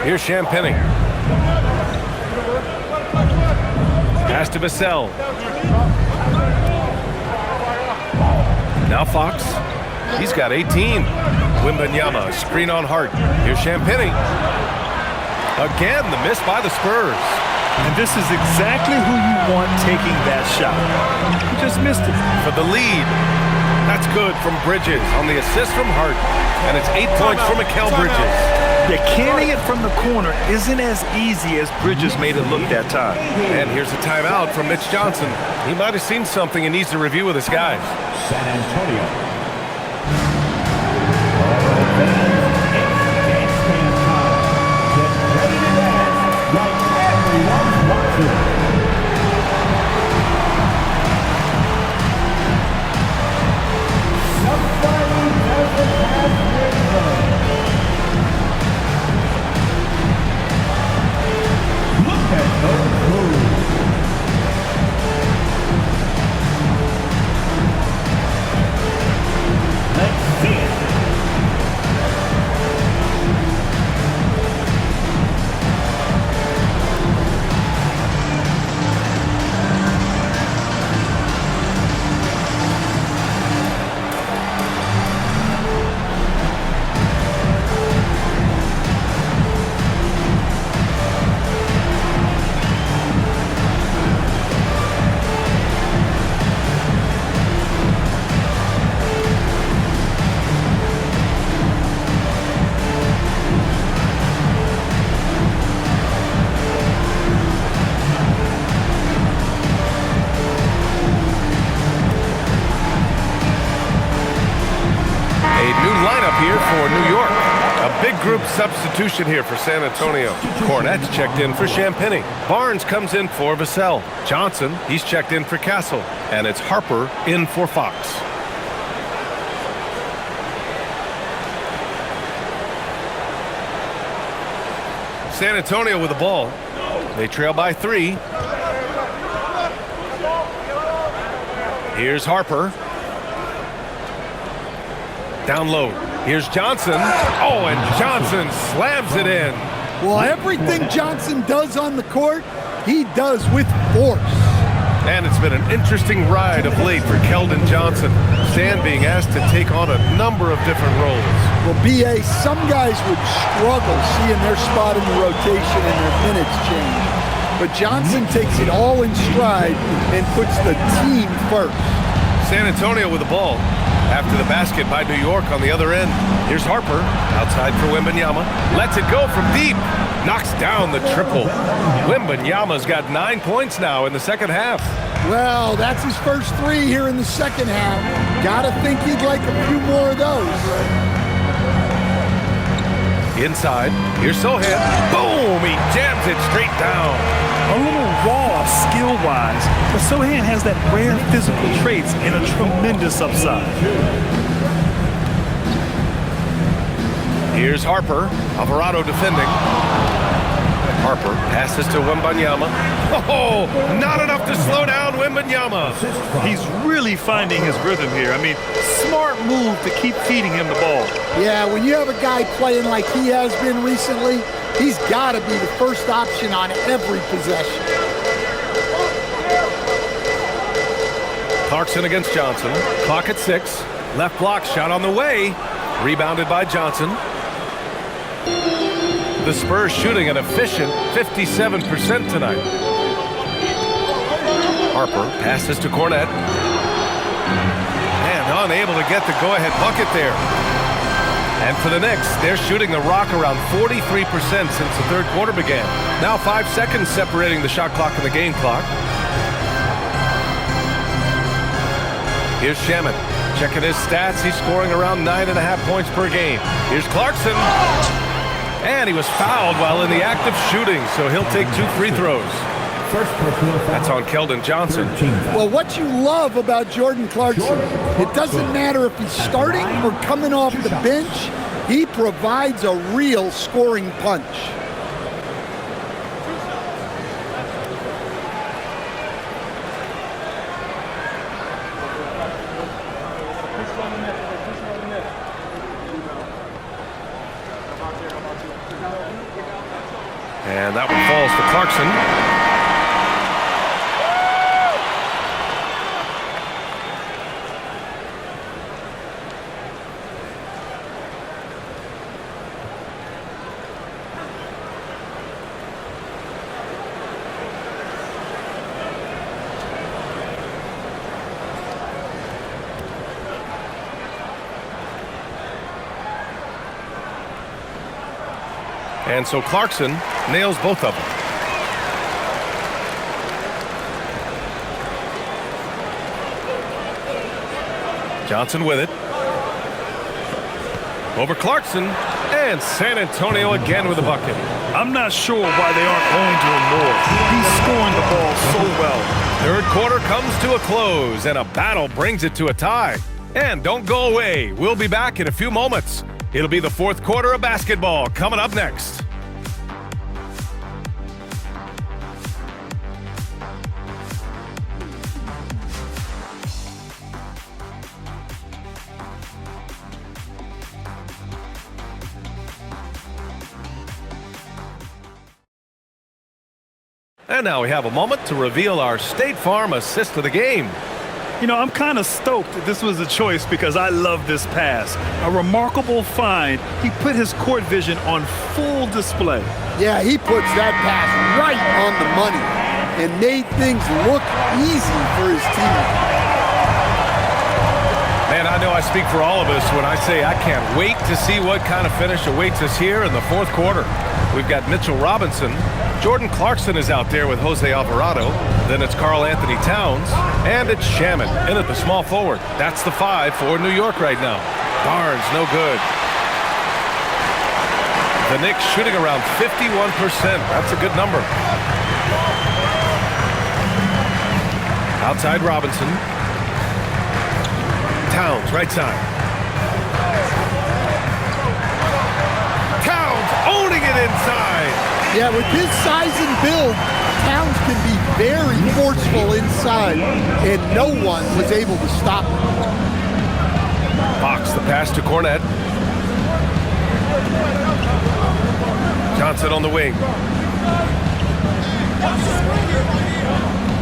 Here's Champagny. Pass to Vassell. Now Fox. He's got 18. Wembanyama, screen on Hart. Here's Champagny. Again, the miss by the Spurs. And this is exactly who you want taking that shot. He just missed it. For the lead. That's good from Bridges on the assist from Hart. And it's 8 points for Mikal Bridges. Yeah, canning it from the corner isn't as easy as Bridges made it look that time. And here's a timeout from Mitch Johnson. He might have seen something and needs to review with his guys. San Antonio. for New York. A big group substitution here for San Antonio. Cornette's checked in for Champagny. Barnes comes in for Vassell. Johnson, he's checked in for Castle. And it's Harper in for Fox. San Antonio with the ball. They trail by 3. Here's Harper. Down low. Here's Johnson. Oh, and Johnson slams it in. Well, everything Johnson does on the court, he does with force. And it's been an interesting ride of late for Keldon Johnson. Stan being asked to take on a number of different roles. Well, B.A., some guys would struggle seeing their spot in the rotation and their minutes change. But Johnson takes it all in stride and puts the team first. San Antonio with the ball. After the basket by New York on the other end. Here's Harper, outside for Wembanyama. Lets it go from deep. Knocks down the triple. Wembanyama's got 9 points now in the second half. Well, that's his first 3 here in the second half. Gotta think he'd like a few more of those. Inside, here's Sohan. Boom! He jams it straight down. A little raw skill-wise, but Sohan has that rare physical traits and a tremendous upside. Here's Harper. Alvarado defending. Harper passes to Wembanyama. Oh, not enough to slow down Wembanyama. He's really finding his rhythm here. I mean, smart move to keep feeding him the ball. Yeah, when you have a guy playing like he has been recently, he's got to be the first option on every possession. Clarkson against Johnson. Clock at 6. Left block shot on the way. Rebounded by Johnson. The Spurs shooting an efficient 57% tonight. Harper passes to Cornette. And unable to get the go-ahead bucket there. And for the Knicks, they're shooting the rock around 43% since the third quarter began. Now 5 seconds separating the shot clock and the game clock. Here's Shaman. Checking his stats, he's scoring around 9.5 points per game. Here's Clarkson. And he was fouled while in the act of shooting, so he'll take 2 free throws. That's on Keldon Johnson. Well, what you love about Jordan Clarkson, it doesn't matter if he's starting or coming off the bench, he provides a real scoring punch. And that one falls to Clarkson. And so Clarkson nails both of them. Johnson with it. Over Clarkson. And San Antonio again with a bucket. I'm not sure why they aren't going to him more. He's scoring the ball so well. Third quarter comes to a close, and a battle brings it to a tie. And don't go away. We'll be back in a few moments. It'll be the fourth quarter of basketball coming up next. And now we have a moment to reveal our State Farm assist of the game. You know, I'm kind of stoked that this was a choice because I love this pass. A remarkable find. He put his court vision on full display. Yeah, he puts that pass right on the money and made things look easy for his team. Man, I know I speak for all of us when I say I can't wait to see what kind of finish awaits us here in the fourth quarter. We've got Mitchell Robinson. Jordan Clarkson is out there with Jose Alvarado. Then it's Karl Anthony Towns. And it's Shaman in at the small forward. That's the 5 for New York right now. Barnes, no good. The Knicks shooting around 51%. That's a good number. Outside Robinson. Towns, right side. Towns owning it inside. Yeah, with his size and build, Towns can be very forceful inside, and no one was able to stop him. Fox, the pass to Cornette. Johnson on the wing.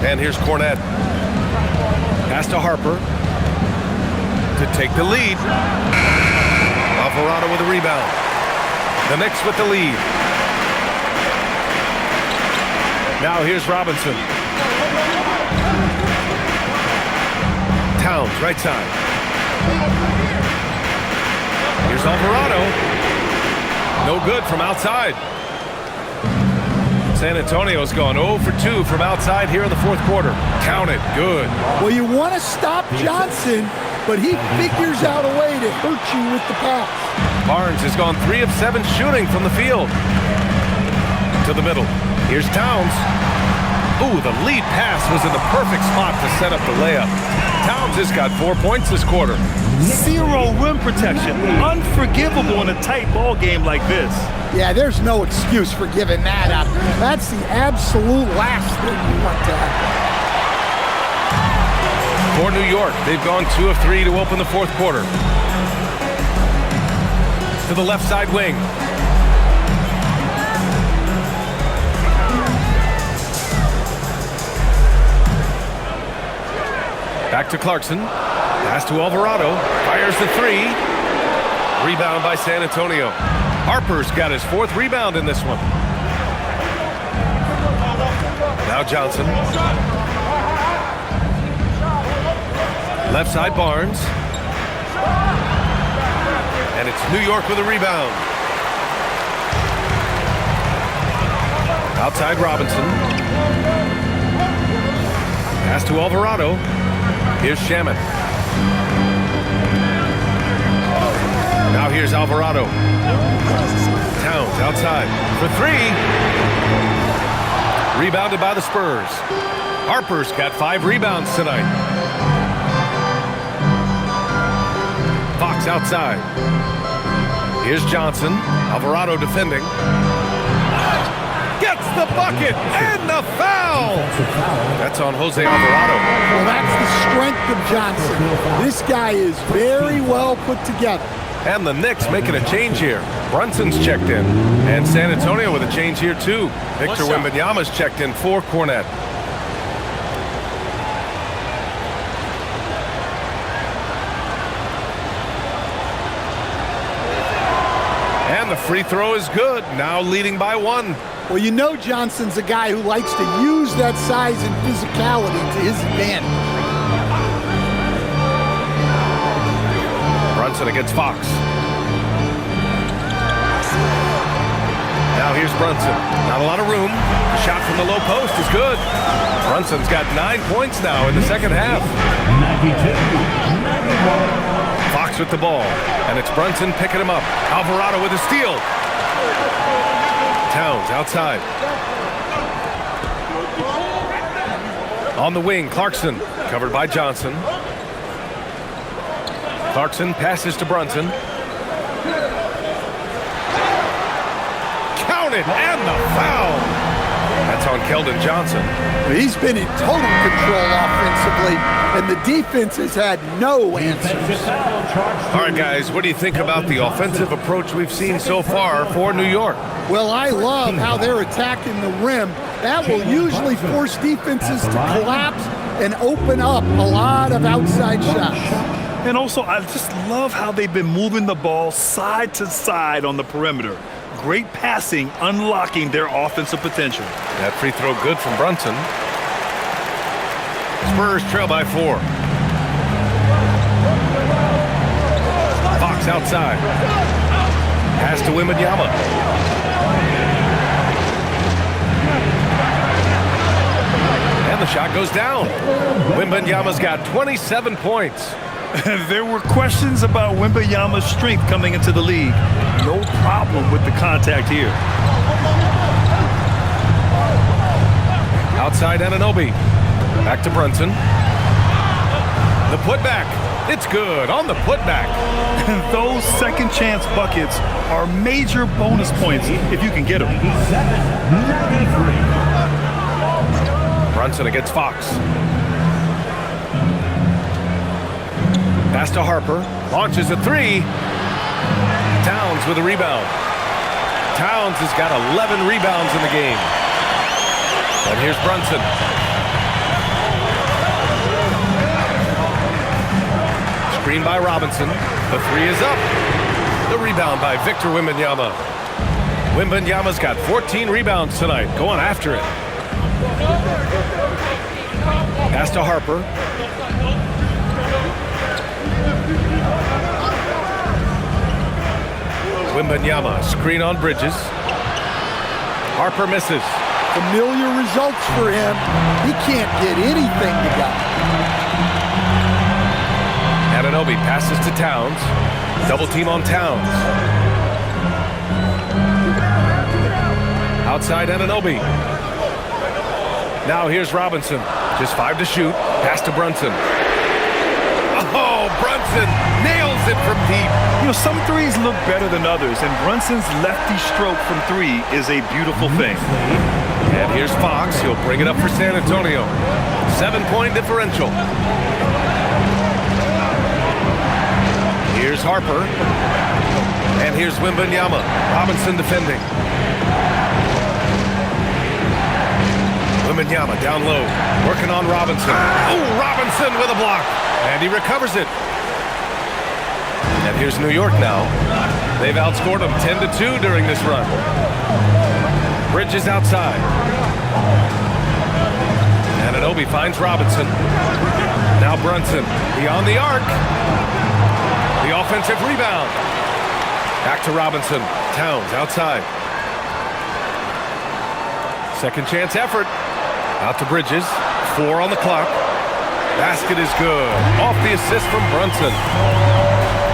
And here's Cornette. Pass to Harper to take the lead. Alvarado with a rebound. The Knicks with the lead. Now here's Robinson. Towns, right side. Here's Alvarado. No good from outside. San Antonio's gone 0 for 2 from outside here in the fourth quarter. Count it. Good. Well, you want to stop Johnson, but he figures out a way to hurt you with the pass. Barnes has gone 3 of 7 shooting from the field. To the middle. Here's Towns. Ooh, the lead pass was in the perfect spot to set up the layup. Towns has got 4 points this quarter. Zero rim protection. Unforgivable in a tight ball game like this. Yeah, there's no excuse for giving that up. That's the absolute last thing you want to happen. For New York, they've gone 2 of 3 to open the fourth quarter. To the left side wing. Back to Clarkson. Pass to Alvarado. Fires the 3. Rebound by San Antonio. Harper's got his 4th rebound in this one. Now Johnson. Left side Barnes. And it's New York with a rebound. Outside Robinson. Pass to Alvarado. Here's Shaman. Now here's Alvarado. Towns outside for 3. Rebounded by the Spurs. Harper's got 5 rebounds tonight. Fox outside. Here's Johnson. Alvarado defending. Gets the bucket and the foul. That's on Jose Alvarado. Well, that's the strength of Johnson. This guy is very well put together. And the Knicks making a change here. Brunson's checked in. And San Antonio with a change here too. Victor Wembanyama's checked in for Cornette. And the free throw is good. Now leading by 1. Well, you know Johnson's a guy who likes to use that size and physicality to his advantage. Brunson against Fox. Now here's Brunson. Not a lot of room. The shot from the low post is good. Brunson's got 9 points now in the second half. 92-91. Fox with the ball. And it's Brunson picking him up. Alvarado with a steal. Towns outside. On the wing, Clarkson. Covered by Johnson. Clarkson passes to Brunson. Counted and the foul. That's on Keldon Johnson. He's been in total control offensively, and the defense has had no answers. All right, guys, what do you think about the offensive approach we've seen so far for New York? Well, I love how they're attacking the rim. That will usually force defenses to collapse and open up a lot of outside shots. And also, I just love how they've been moving the ball side to side on the perimeter. Great passing, unlocking their offensive potential. That free throw good from Brunson. Spurs trail by 4. Fox outside. Pass to Wembanyama. And the shot goes down. Wembanyama's got 27 points. There were questions about Wembanyama's strength coming into the league. No problem with the contact here. Outside Anunoby. Back to Brunson. The putback. It's good on the putback. Those second chance buckets are major bonus points if you can get them. Brunson against Fox. Pass to Harper. Launches a three. Towns with a rebound. Towns has got 11 rebounds in the game. And here's Brunson. Screen by Robinson. The three is up. The rebound by Victor Wembanyama. Wembanyama's got 14 rebounds tonight. Going after it. Pass to Harper. Wembanyama, screen on Bridges. Harper misses. Familiar results for him. He can't get anything to go. Anunoby passes to Towns. Double team on Towns. Outside Anunoby. Now here's Robinson. Just 5 to shoot. Pass to Brunson. Oh, Brunson nails it from deep. You know, some threes look better than others, and Brunson's lefty stroke from three is a beautiful thing. And here's Fox. He'll bring it up for San Antonio. 7-point differential. Here's Harper. And here's Wembanyama. Robinson defending. Wembanyama down low. Working on Robinson. Oh, Robinson with a block. And he recovers it. And here's New York now. They've outscored them 10-2 during this run. Bridges outside. Anunoby finds Robinson. Now Brunson beyond the arc. The offensive rebound. Back to Robinson. Towns outside. Second chance effort. Out to Bridges. 4 on the clock. Basket is good. Off the assist from Brunson.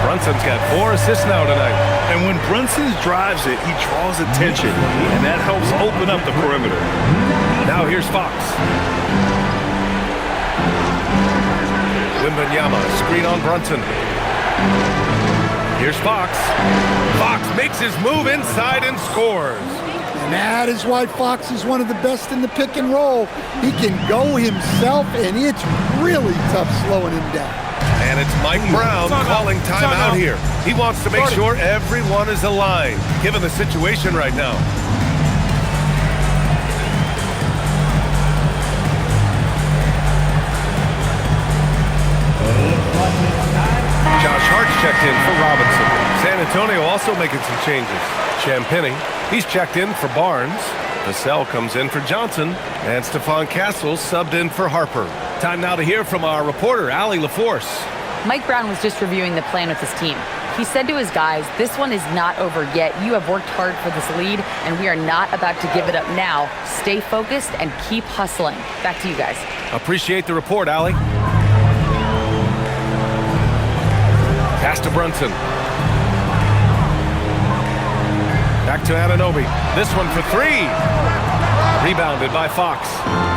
Brunson's got 4 assists now tonight. And when Brunson drives it, he draws attention, and that helps open up the perimeter. Now here's Fox. Wembanyama, screen on Brunson. Here's Fox. Fox makes his move inside and scores. And that is why Fox is one of the best in the pick and roll. He can go himself, and it's really tough slowing him down. And it's Mike Brown calling timeout here. He wants to make sure everyone is aligned, given the situation right now. Josh Hart's checked in for Robinson. San Antonio also making some changes. Champagnie, he's checked in for Barnes. Vassell comes in for Johnson. And Stephon Castles subbed in for Harper. Time now to hear from our reporter, Allie LaForce. Mike Brown was just reviewing the plan with his team. He said to his guys, this one is not over yet. You have worked hard for this lead, and we are not about to give it up now. Stay focused and keep hustling. Back to you guys. Appreciate the report, Allie. Pass to Brunson. Back to Anunoby. This one for 3. Rebounded by Fox.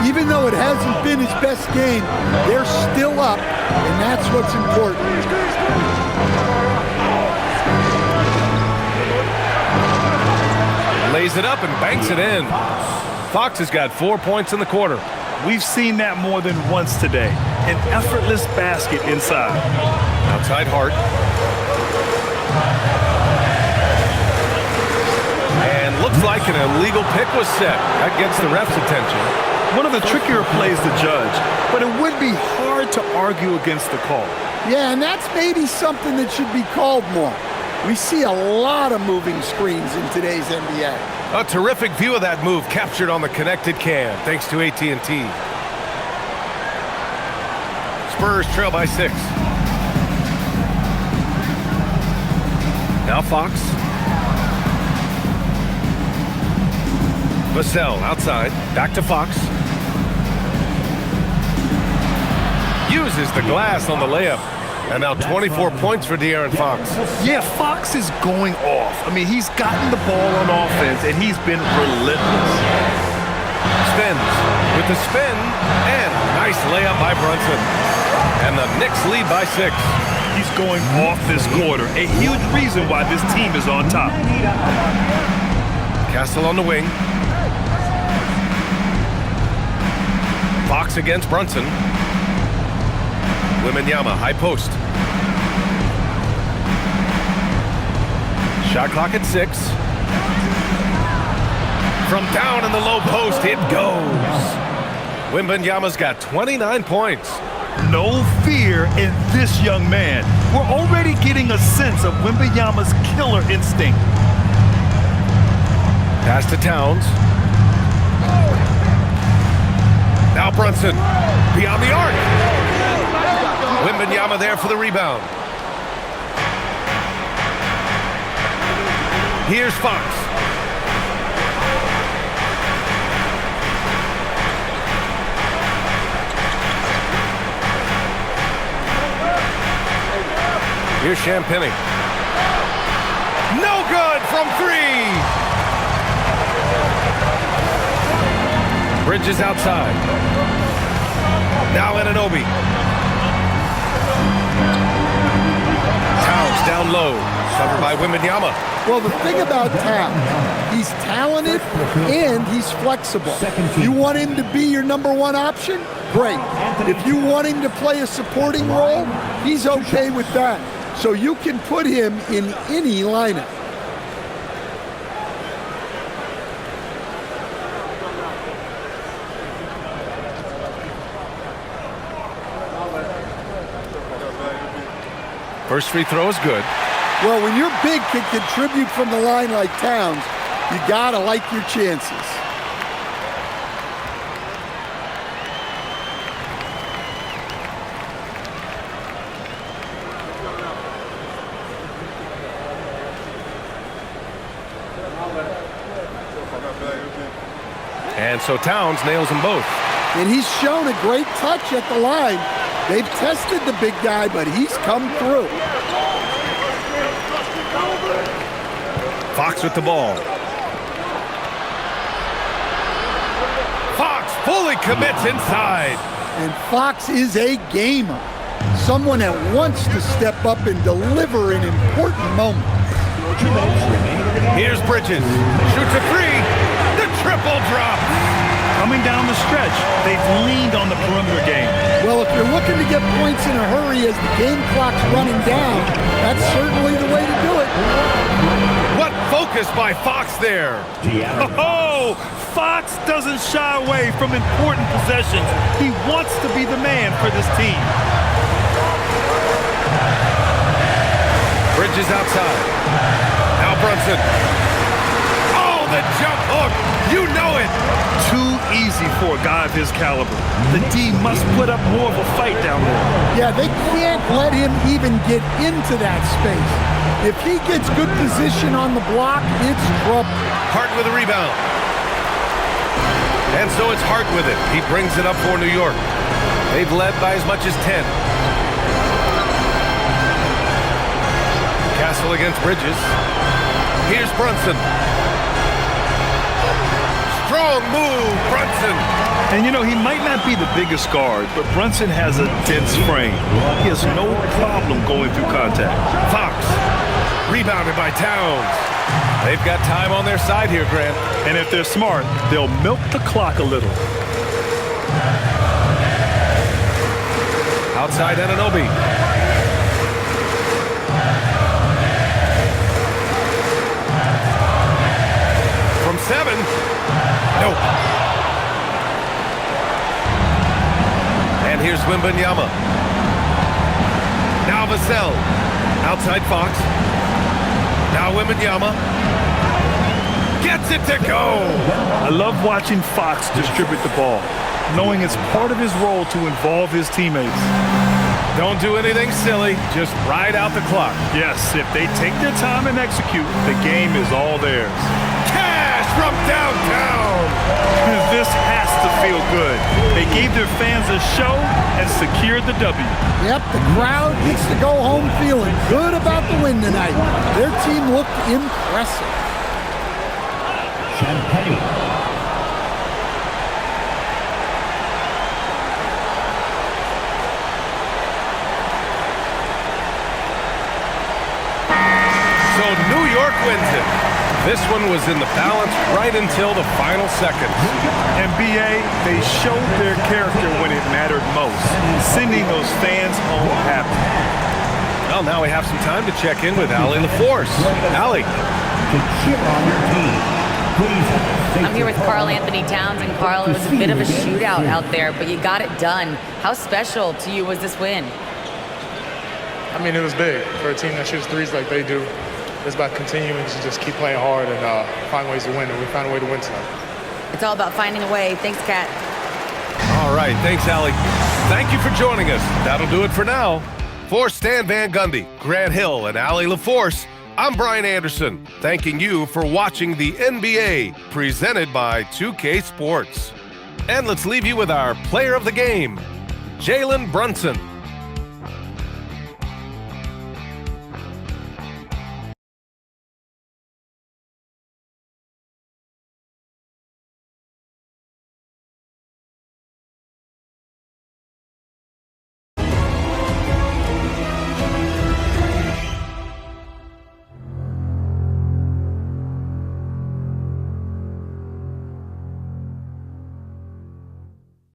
Even though it hasn't been his best game, they're still up, and that's what's important. Lays it up and banks it in. Fox has got 4 points in the quarter. We've seen that more than once today. An effortless basket inside. Outside Hart. And looks like an illegal pick was set. That gets the ref's attention. One of the trickier plays to judge, but it would be hard to argue against the call. Yeah, and that's maybe something that should be called more. We see a lot of moving screens in today's NBA. A terrific view of that move captured on the connected cam, thanks to AT&T. Spurs trail by 6. Now Fox. Vassell outside, back to Fox. Uses the glass on the layup. And now 24 points for De'Aaron Fox. Yeah, Fox is going off. I mean, he's gotten the ball on offense, and he's been relentless. Spins with the spin, and nice layup by Brunson. And the Knicks lead by 6. He's going off this quarter. A huge reason why this team is on top. Castle on the wing. Fox against Brunson. Wembanyama, high post. Shot clock at 6. From down in the low post, it goes. Wembanyama's got 29 points. No fear in this young man. We're already getting a sense of Wembanyama's killer instinct. Pass to Towns. Now Brunson, beyond the arc. Wembanyama there for the rebound. Here's Fox. Here's Champagny. No good from 3. Bridges outside. Now Anunoby. Towns down low. Covered by Wembanyama. Well, the thing about Towns, he's talented and he's flexible. You want him to be your #1 option? Great. If you want him to play a supporting role, he's okay with that. So you can put him in any lineup. First free throw is good. Well, when your big can contribute from the line like Towns, you gotta like your chances. And so Towns nails them both. And he's shown a great touch at the line. They've tested the big guy, but he's come through. Fox with the ball. Fox fully commits inside. And Fox is a gamer. Someone that wants to step up and deliver in important moments. Here's Bridges. Shoots a 3. The triple drop. Coming down the stretch, they've leaned on the perimeter game. Well, if you're looking to get points in a hurry as the game clock's running down, that's certainly the way to do it. What focus by Fox there. Oh, Fox doesn't shy away from important possessions. He wants to be the man for this team. Bridges outside. Now Brunson. Oh, the jump hook. You know it. Too easy for a guy of his caliber. The D must put up more of a fight down there. Yeah, they can't let him even get into that space. If he gets good position on the block, it's trouble. Hart with a rebound. And so it's Hart with it. He brings it up for New York. They've led by as much as 10. Castle against Bridges. Here's Brunson. Strong move, Brunson. And you know, he might not be the biggest guard, but Brunson has a dense frame. He has no problem going through contact. Fox, rebounded by Towns. They've got time on their side here, Grant. And if they're smart, they'll milk the clock a little. Outside Anunoby. From 7. Nope. And here's Wembanyama. Now Vassell. Outside Fox. Now Wembanyama. Gets it to go. I love watching Fox distribute the ball, knowing it's part of his role to involve his teammates. Don't do anything silly. Just ride out the clock. Yes, if they take their time and execute, the game is all theirs. Cash from downtown. This has to feel good. They gave their fans a show and secured the W. Yep, the crowd gets to go home feeling good about the win tonight. Their team looked impressive. Champagne. So New York wins it. This one was in the balance right until the final seconds. NBA, they showed their character when it mattered most, sending those fans home happy. Well, now we have some time to check in with Allie LaForce. Allie. To cheer on your team, please. I'm here with Karl Anthony Towns, and Karl, it was a bit of a shootout out there, but you got it done. How special to you was this win? I mean, it was big for a team that shoots threes like they do. It's about continuing to just keep playing hard and find ways to win, and we found a way to win tonight. It's all about finding a way. Thanks, Kat. All right, thanks, Allie. Thank you for joining us. That'll do it for now. For Stan Van Gundy, Grant Hill, and Allie LaForce, I'm Brian Anderson, thanking you for watching the NBA, presented by 2K Sports. And let's leave you with our player of the game, Jalen Brunson.